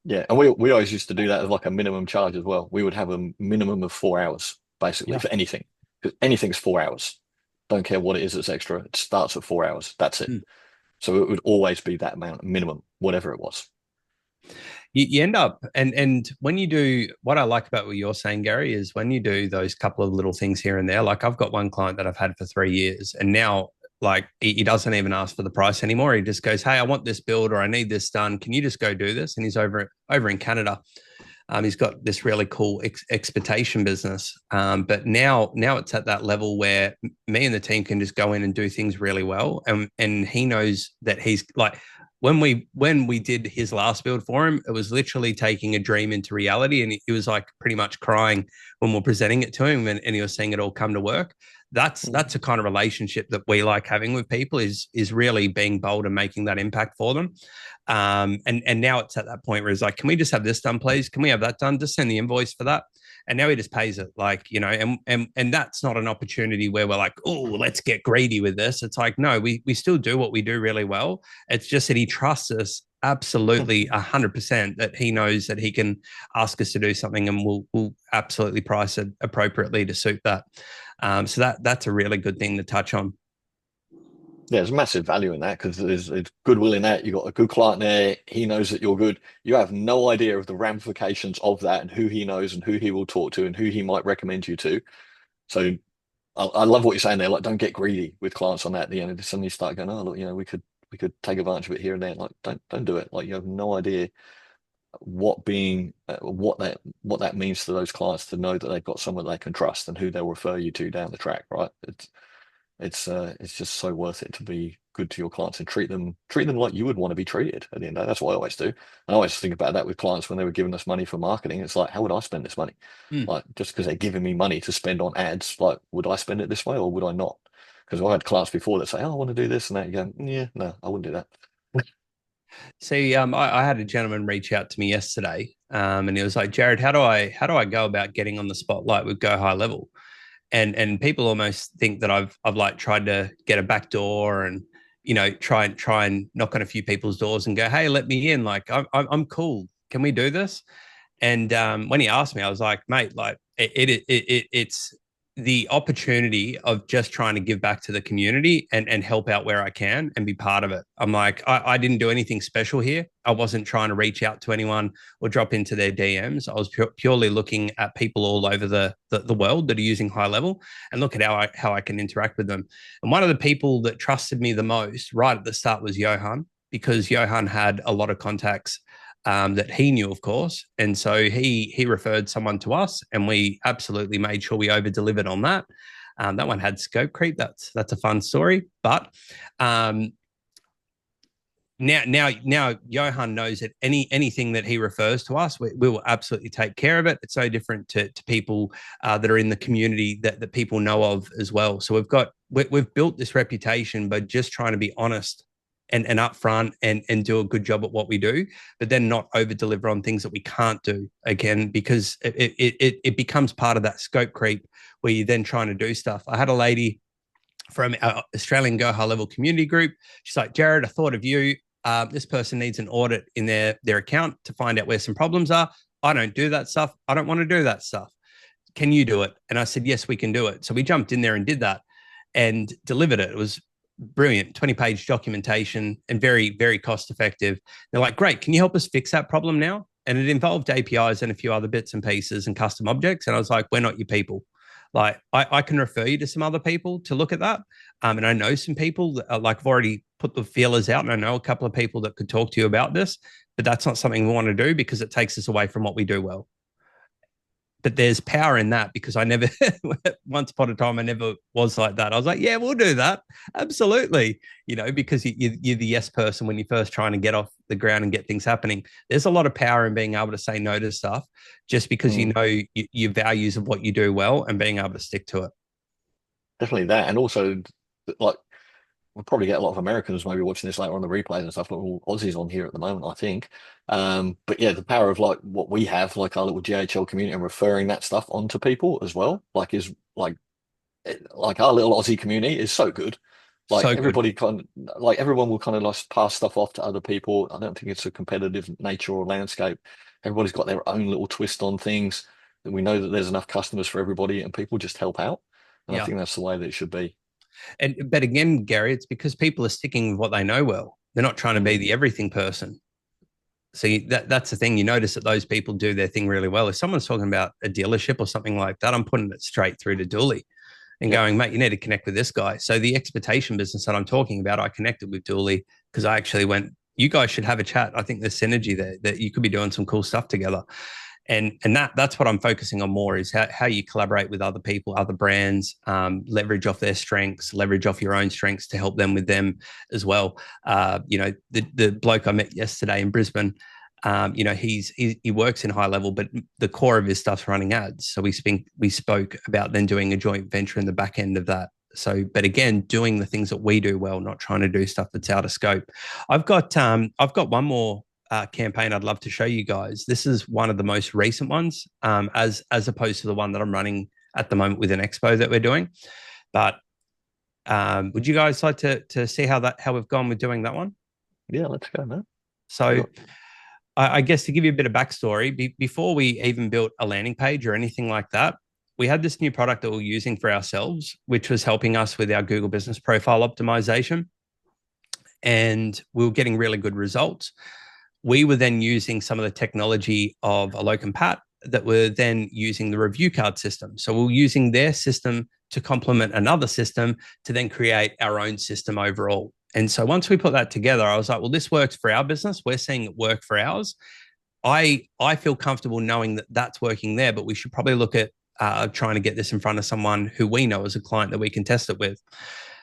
Speaker 2: Yeah. And we always used to do that as like a minimum charge as well. We would have a minimum of 4 hours. Basically, for anything, because anything's 4 hours. Don't care what it is that's extra. It starts at 4 hours. That's it. So it would always be that amount minimum, whatever it was.
Speaker 1: You end up, and when you do, what I like about what you're saying, Gary, is when you do those couple of little things here and there. Like I've got one client that I've had for 3 years, and now like he doesn't even ask for the price anymore. He just goes, "Hey, I want this build, or I need this done. Can you just go do this?" And he's over in Canada. He's got this really cool expectation business. But now it's at that level where me and the team can just go in and do things really well. And he knows that he's like, when we did his last build for him, it was literally taking a dream into reality. And he was like pretty much crying when we're presenting it to him, and he was seeing it all come to work. That's a kind of relationship that we like having with people, is really being bold and making that impact for them. And now it's at that point where it's like, can we just have this done, please? Can we have that done? Just send the invoice for that. And now he just pays it, like, you know, and that's not an opportunity where we're like, oh, let's get greedy with this. It's like, no, we still do what we do really well. It's just that he trusts us absolutely 100%, that he knows that he can ask us to do something, and we'll absolutely price it appropriately to suit that. So that's a really good thing to touch on.
Speaker 2: Yeah, there's massive value in that, because there's goodwill in that. You've got a good client there. He knows that you're good. You have no idea of the ramifications of that, and who he knows and who he will talk to and who he might recommend you to. So I love what you're saying there. Like, don't get greedy with clients on that. You know, suddenly start going, oh, look, you know, we could take advantage of it here and there. Like, don't do it. Like, you have no idea what that means to those clients, to know that they've got someone they can trust and who they'll refer you to down the track, right? It's just so worth it to be good to your clients and treat them like you would want to be treated at the end of the day. That's what I always do. And I always think about that with clients when they were giving us money for marketing. It's like, how would I spend this money? Like, just because they're giving me money to spend on ads, like, would I spend it this way or would I not? Because I had clients before that say, oh, I want to do this and that. You go, yeah, no, I wouldn't do that.
Speaker 1: See, I had a gentleman reach out to me yesterday, and he was like, Jarryd, how do I go about getting on the spotlight with Go High Level? And people almost think that I've like tried to get a back door and, you know, try and knock on a few people's doors and go, hey, let me in. Like, I'm cool. Can we do this? And when he asked me, I was like, mate, like it's the opportunity of just trying to give back to the community and help out where I can and be part of it. I'm like, I didn't do anything special here. I wasn't trying to reach out to anyone or drop into their DMs. I was purely looking at people all over the world that are using High Level and look at how I can interact with them. And one of the people that trusted me the most right at the start was Johan, because Johan had a lot of contacts that he knew, of course. And so he referred someone to us, and we absolutely made sure we over delivered on that. That one had scope creep. That's a fun story. But now Johan knows that anything that he refers to us, we will absolutely take care of it. It's so different to people that are in the community that people know of as well. So we've built this reputation by just trying to be honest and upfront and do a good job at what we do, but then not over deliver on things that we can't do, again, because it becomes part of that scope creep where you're then trying to do stuff. I had a lady from our Australian Go High Level community group. She's like, Jarryd, I thought of you. This person needs an audit in their account to find out where some problems are. I don't do that stuff. I don't want to do that stuff. Can you do it? And I said, yes, we can do it. So we jumped in there and did that and delivered it. It was brilliant, 20-page documentation and very, very cost effective. They're like, great, can you help us fix that problem now? And it involved APIs and a few other bits and pieces and custom objects. And I was like, we're not your people. Like, I can refer you to some other people to look at that. And I know some people that are, like, I've already put the feelers out, and I know a couple of people that could talk to you about this, but that's not something we want to do because it takes us away from what we do well. But there's power in that, because I never, once upon a time, I never was like that. I was like, yeah, we'll do that. Absolutely. You know, because you're the yes person when you're first trying to get off the ground and get things happening. There's a lot of power in being able to say no to stuff just because you know your values of what you do well and being able to stick to it.
Speaker 2: Definitely that. And also, like, we'll probably get a lot of Americans maybe watching this later on the replays and stuff, but all Aussies on here at the moment, I think. But yeah, the power of like what we have, like our little GHL community, and referring that stuff onto people as well, like is like our little Aussie community is so good. Like, so everybody kind of, like, everyone will kind of like pass stuff off to other people. I don't think it's a competitive nature or landscape. Everybody's got their own little twist on things. And we know that there's enough customers for everybody, and people just help out. And I think that's the way that it should be.
Speaker 1: But again, Gary, it's because people are sticking with what they know well. They're not trying to be the everything person. So that's the thing. You notice that those people do their thing really well. If someone's talking about a dealership or something like that, I'm putting it straight through to Dooley and going, mate, you need to connect with this guy. So the expectation business that I'm talking about, I connected with Dooley because I actually went, you guys should have a chat. I think there's synergy there, that you could be doing some cool stuff together. And that's what I'm focusing on more, is how you collaborate with other people, other brands, leverage off their strengths, leverage off your own strengths to help them with them as well. The bloke I met yesterday in Brisbane, he works in high level, but the core of his stuff's running ads. So we spoke about then doing a joint venture in the back end of that. So, but again, doing the things that we do well, not trying to do stuff that's out of scope. I've got one more campaign I'd love to show you guys. This is one of the most recent ones, as opposed to the one that I'm running at the moment with an expo that we're doing. But would you guys like to see how we've gone with doing that one?
Speaker 2: Yeah, let's go, man.
Speaker 1: So
Speaker 2: sure.
Speaker 1: I guess to give you a bit of backstory, before we even built a landing page or anything like that, we had this new product that we're using for ourselves, which was helping us with our Google Business Profile optimization. And we were getting really good results. We were then using some of the technology of Alok and Pat that were then using the review card system. So we were using their system to complement another system to then create our own system overall. And so once we put that together, I was like, well, this works for our business. We're seeing it work for ours. I feel comfortable knowing that that's working there, but we should probably look at trying to get this in front of someone who we know as a client that we can test it with.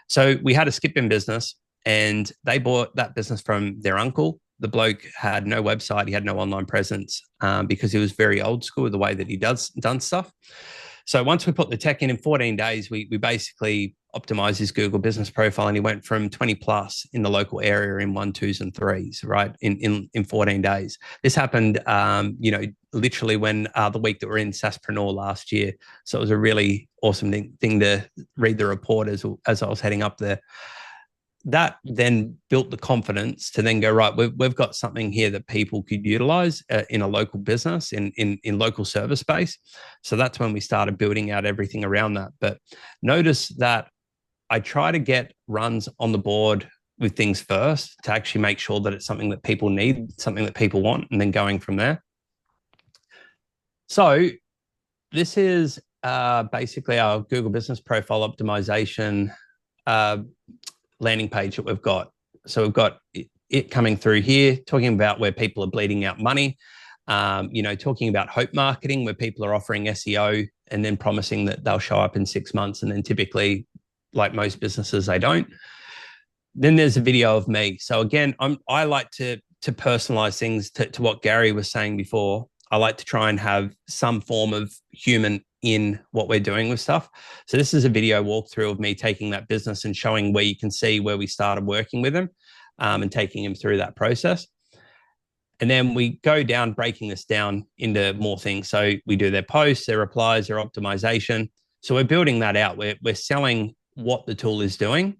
Speaker 1: So we had a skip-in business, and they bought that business from their uncle. The bloke had no website. He had no online presence because he was very old school with the way that he done stuff. So once we put the tech in 14 days, we basically optimized his Google Business Profile, and he went from 20 plus in the local area in 1, 2s, and 3s, right, in 14 days. This happened, literally when the week that we're in Saspreneur last year. So it was a really awesome thing to read the report as I was heading up there. That then built the confidence to then go, right, we've got something here that people could utilize in a local business, in local service space. So that's when we started building out everything around that. But notice that I try to get runs on the board with things first to actually make sure that it's something that people need, something that people want, and then going from there. So this is basically our Google Business Profile optimization landing page that we've got. So we've got it coming through here, talking about where people are bleeding out money, talking about hope marketing, where people are offering SEO and then promising that they'll show up in 6 months. And then typically, like most businesses, they don't. Then there's a video of me. So again, I like to personalize things to what Gary was saying before. I like to try and have some form of human in what we're doing with stuff. So this is a video walkthrough of me taking that business and showing where you can see where we started working with him and taking him through that process. And then we go down, breaking this down into more things. So we do their posts, their replies, their optimization. So we're building that out. We're selling what the tool is doing,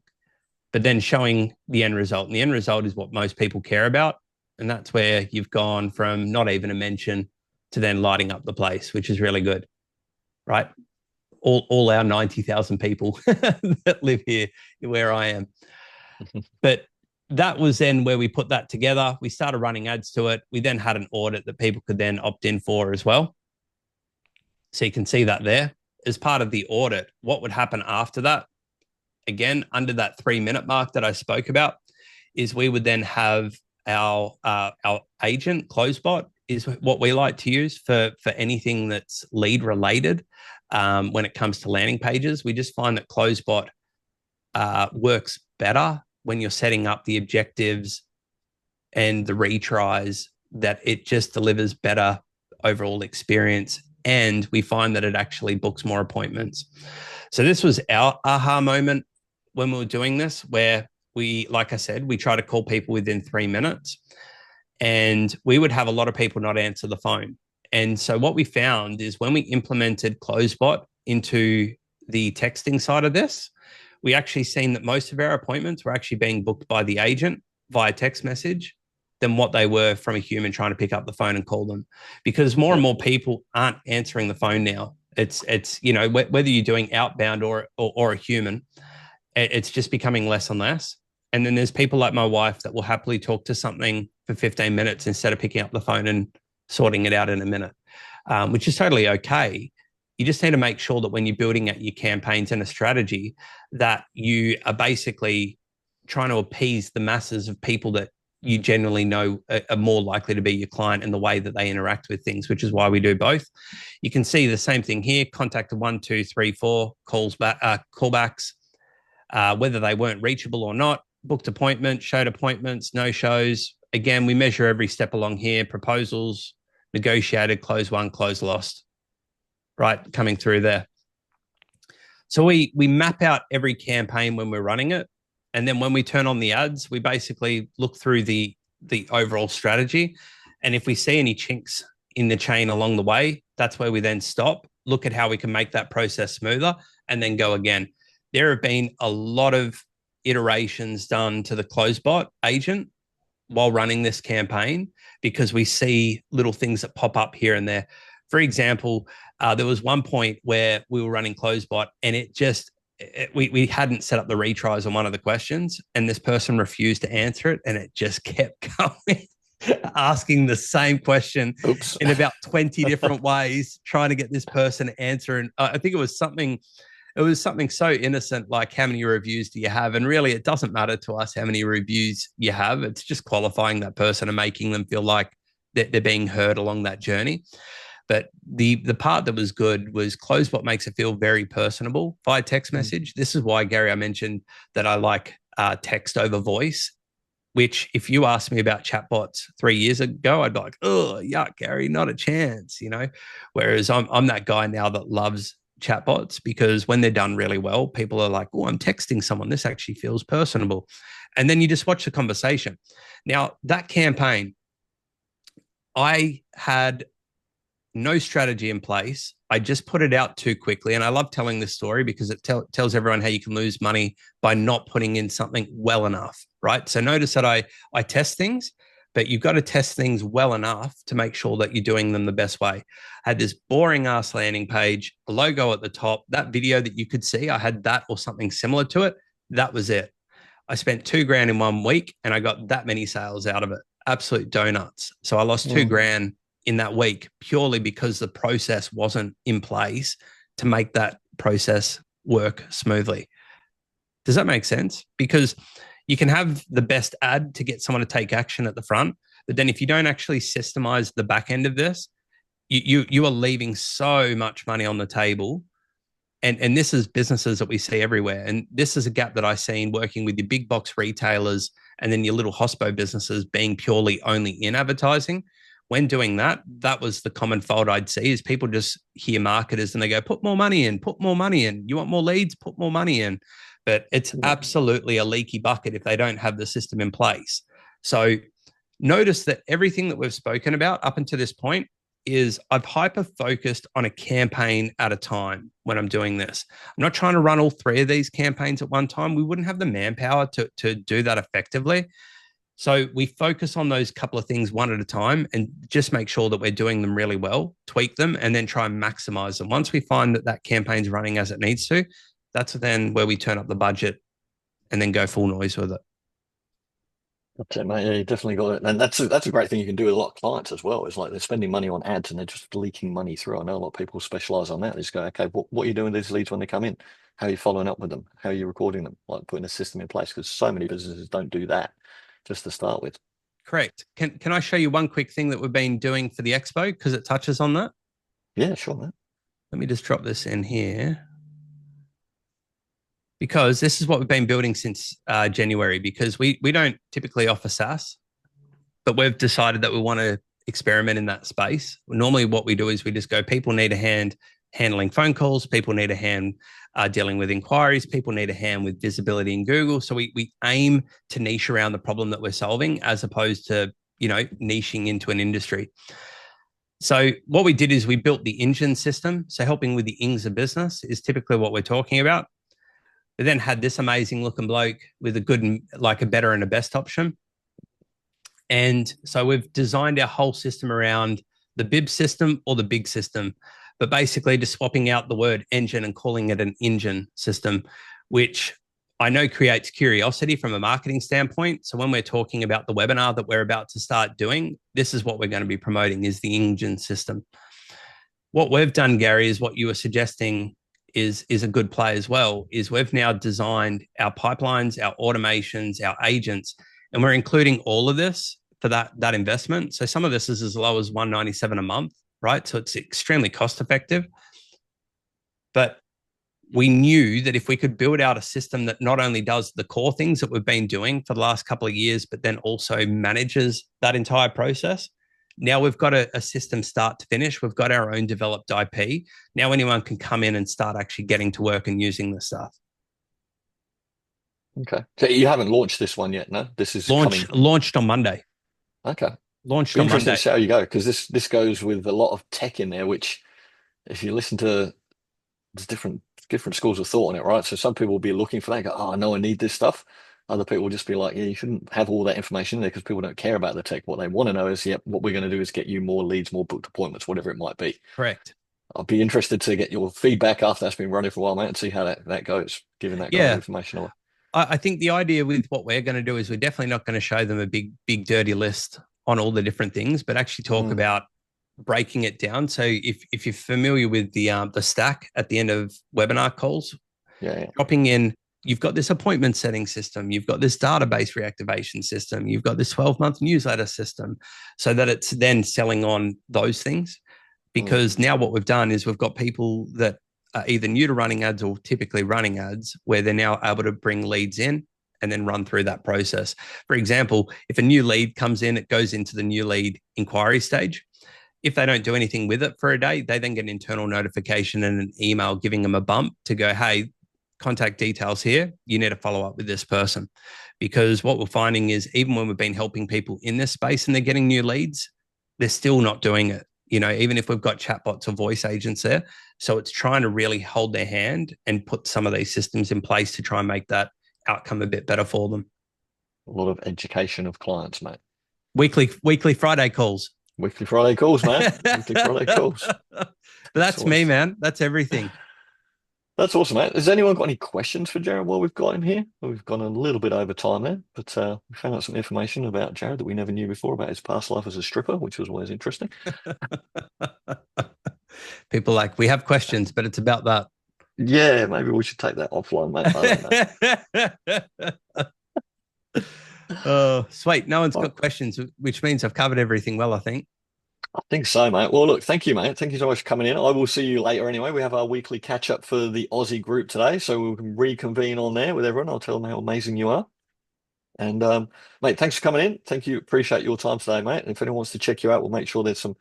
Speaker 1: but then showing the end result. And the end result is what most people care about. And that's where you've gone from not even a mention to then lighting up the place, which is really good, right? All our 90,000 people that live here where I am. But that was then where we put that together. We started running ads to it. We then had an audit that people could then opt in for as well. So you can see that there. As part of the audit, what would happen after that, again, under that 3-minute mark that I spoke about, is we would then have our agent, CloseBot, is what we like to use for anything that's lead related. When it comes to landing pages, we just find that CloseBot works better when you're setting up the objectives and the retries, that it just delivers better overall experience. And we find that it actually books more appointments. So this was our aha moment when we were doing this, where we, like I said, we try to call people within 3 minutes, and we would have a lot of people not answer the phone. And so what we found is when we implemented CloseBot into the texting side of this, we actually seen that most of our appointments were actually being booked by the agent via text message than what they were from a human trying to pick up the phone and call them, because more and more people aren't answering the phone now. It's whether you're doing outbound or a human, it's just becoming less and less. And then there's people like my wife that will happily talk to something for 15 minutes instead of picking up the phone and sorting it out in a minute, which is totally okay. You just need to make sure that when you're building out your campaigns and a strategy, that you are basically trying to appease the masses of people that you generally know are more likely to be your client and the way that they interact with things, which is why we do both. You can see the same thing here: contacted 1, 2, 3, 4 callbacks, whether they weren't reachable or not, booked appointments, showed appointments, no shows. Again, we measure every step along here: proposals, negotiated, close won, close lost, right, coming through there. So we map out every campaign when we're running it. And then when we turn on the ads, we basically look through the overall strategy. And if we see any chinks in the chain along the way, that's where we then stop, look at how we can make that process smoother, and then go again. There have been a lot of iterations done to the CloseBot agent while running this campaign, because we see little things that pop up here and there. For example, there was one point where we were running CloseBot and we hadn't set up the retries on one of the questions, and this person refused to answer it, and it just kept going, asking the same question in about 20 different ways, trying to get this person to answer. And I think it was something so innocent, like, how many reviews do you have? And really, it doesn't matter to us how many reviews you have. It's just qualifying that person and making them feel like that they're being heard along that journey. But the part that was good was CloseBot makes it feel very personable via text message. This is why, Gary, I mentioned that I like text over voice, which if you asked me about chatbots 3 years ago, I'd be like, oh, yuck, Gary, not a chance, Whereas I'm that guy now that loves chatbots, because when they're done really well, people are like, oh, I'm texting someone. This actually feels personable. And then you just watch the conversation. Now, that campaign, I had no strategy in place. I just put it out too quickly. And I love telling this story because it tells everyone how you can lose money by not putting in something well enough, right? So notice that I test things, but you've got to test things well enough to make sure that you're doing them the best way. I had this boring ass landing page, a logo at the top, that video that you could see, I had that or something similar to it. That was it. I spent $2,000 in 1 week and I got that many sales out of it. Absolute donuts. So I lost $2,000 in that week purely because the process wasn't in place to make that process work smoothly. Does that make sense? Because you can have the best ad to get someone to take action at the front, but then if you don't actually systemize the back end of this, you are leaving so much money on the table. And this is businesses that we see everywhere. And this is a gap that I see in working with your big box retailers and then your little hospo businesses being purely only in advertising. When doing that, that was the common fault I'd see, is people just hear marketers and they go, put more money in, put more money in. You want more leads? Put more money in. But it's absolutely a leaky bucket if they don't have the system in place. So notice that everything that we've spoken about up until this point is I've hyper-focused on a campaign at a time when I'm doing this. I'm not trying to run all 3 of these campaigns at one time. We wouldn't have the manpower to do that effectively. So we focus on those couple of things one at a time and just make sure that we're doing them really well, tweak them, and then try and maximize them. Once we find that that campaign's running as it needs to, that's then where we turn up the budget and then go full noise with it.
Speaker 2: That's it, mate. Yeah, you definitely got it. And that's a great thing you can do with a lot of clients as well. It's like they're spending money on ads and they're just leaking money through. I know a lot of people specialize on that. They just go, okay, what are you doing with these leads when they come in? How are you following up with them? How are you recording them? Like putting a system in place, because so many businesses don't do that just to start with.
Speaker 1: Correct. Can I show you one quick thing that we've been doing for the expo, because it touches on that?
Speaker 2: Yeah, sure, man.
Speaker 1: Let me just drop this in here, because this is what we've been building since January, because we don't typically offer SaaS, but we've decided that we want to experiment in that space. Normally what we do is we just go, people need a hand handling phone calls, people need a hand dealing with inquiries, people need a hand with visibility in Google. So we aim to niche around the problem that we're solving, as opposed to, niching into an industry. So what we did is we built the engine system. So helping with the ings of business is typically what we're talking about. We then had this amazing looking bloke with a good, like a better and a best option. And so we've designed our whole system around the bib system or the big system, but basically just swapping out the word engine and calling it an engine system, which I know creates curiosity from a marketing standpoint. So when we're talking about the webinar that we're about to start doing, this is what we're going to be promoting, is the engine system. What we've done, Gary, is what you were suggesting is a good play as well, is we've now designed our pipelines, our automations, our agents and we're including all of this for that investment. So some of this is as low as $197 a month, right? So it's extremely cost effective. But we knew that if we could build out a system that not only does the core things that we've been doing for the last couple of years, but then also manages that entire process. Now we've got a system start to finish. We've got our own developed IP. Now anyone can come in and start actually getting to work and using the stuff.
Speaker 2: Okay. So you haven't launched this one yet, no? This is
Speaker 1: launched on Monday.
Speaker 2: Okay.
Speaker 1: Launched on Monday.
Speaker 2: Interesting to see how you go, because this goes with a lot of tech in there, which if you listen to there's different schools of thought on it, right? So some people will be looking for that, go, oh, no, I need this stuff. Other people will just be like, yeah, you shouldn't have all that information there because people don't care about the tech. What they want to know is, yeah, what we're going to do is get you more leads, more booked appointments, whatever it might be.
Speaker 1: Correct.
Speaker 2: I'll be interested to get your feedback after that's been running for a while, mate, and see how that goes, giving that kind of information away.
Speaker 1: I think the idea with what we're going to do is we're definitely not going to show them a big dirty list on all the different things, but actually talk about breaking it down. So if you're familiar with the stack at the end of webinar calls, dropping in, you've got this appointment setting system, you've got this database reactivation system, you've got this 12-month newsletter system, so that it's then selling on those things. Because now what we've done is we've got people that are either new to running ads or typically running ads, where they're now able to bring leads in and then run through that process. For example, if a new lead comes in, it goes into the new lead inquiry stage. If they don't do anything with it for a day, they then get an internal notification and an email giving them a bump to go, hey, contact details here. You need to follow up with this person. Because what we're finding is even when we've been helping people in this space and they're getting new leads, they're still not doing it. You know, even if we've got chatbots or voice agents there. So it's trying to really hold their hand and put some of these systems in place to try and make that outcome a bit better for them.
Speaker 2: A lot of education of clients, mate.
Speaker 1: Weekly Friday calls.
Speaker 2: Weekly Friday calls, man. Weekly Friday calls.
Speaker 1: That's me, man. That's everything.
Speaker 2: That's awesome, mate. Has anyone got any questions for Jarryd while we've got him here? Well, we've gone a little bit over time there, but we found out some information about Jarryd that we never knew before about his past life as a stripper, which was always interesting.
Speaker 1: People like, we have questions, but it's about that.
Speaker 2: Yeah, maybe we should take that offline, mate. I don't know.
Speaker 1: Oh, sweet. No one's got questions, which means I've covered everything well, I think.
Speaker 2: I think so, mate. Well, look, thank you, mate. Thank you so much for coming in. I will see you later anyway. We have our weekly catch up for the Aussie group today, so we can reconvene on there with everyone. I'll tell them how amazing you are. And, mate, thanks for coming in. Thank you. Appreciate your time today, mate. And if anyone wants to check you out, we'll make sure there's some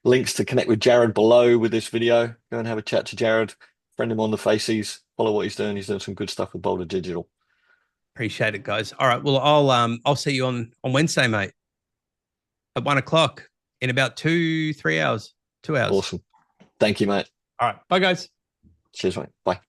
Speaker 2: links to connect with Jarryd below with this video. Go and have a chat to Jarryd, friend him on the Faces, follow what he's doing. He's doing some good stuff with Boulder Digital.
Speaker 1: Appreciate it, guys. All right. Well, I'll see you on Wednesday, mate, at 1 o'clock in about 2 hours. 2 hours.
Speaker 2: Awesome. Thank you, mate.
Speaker 1: All right. Bye, guys.
Speaker 2: Cheers, mate. Bye.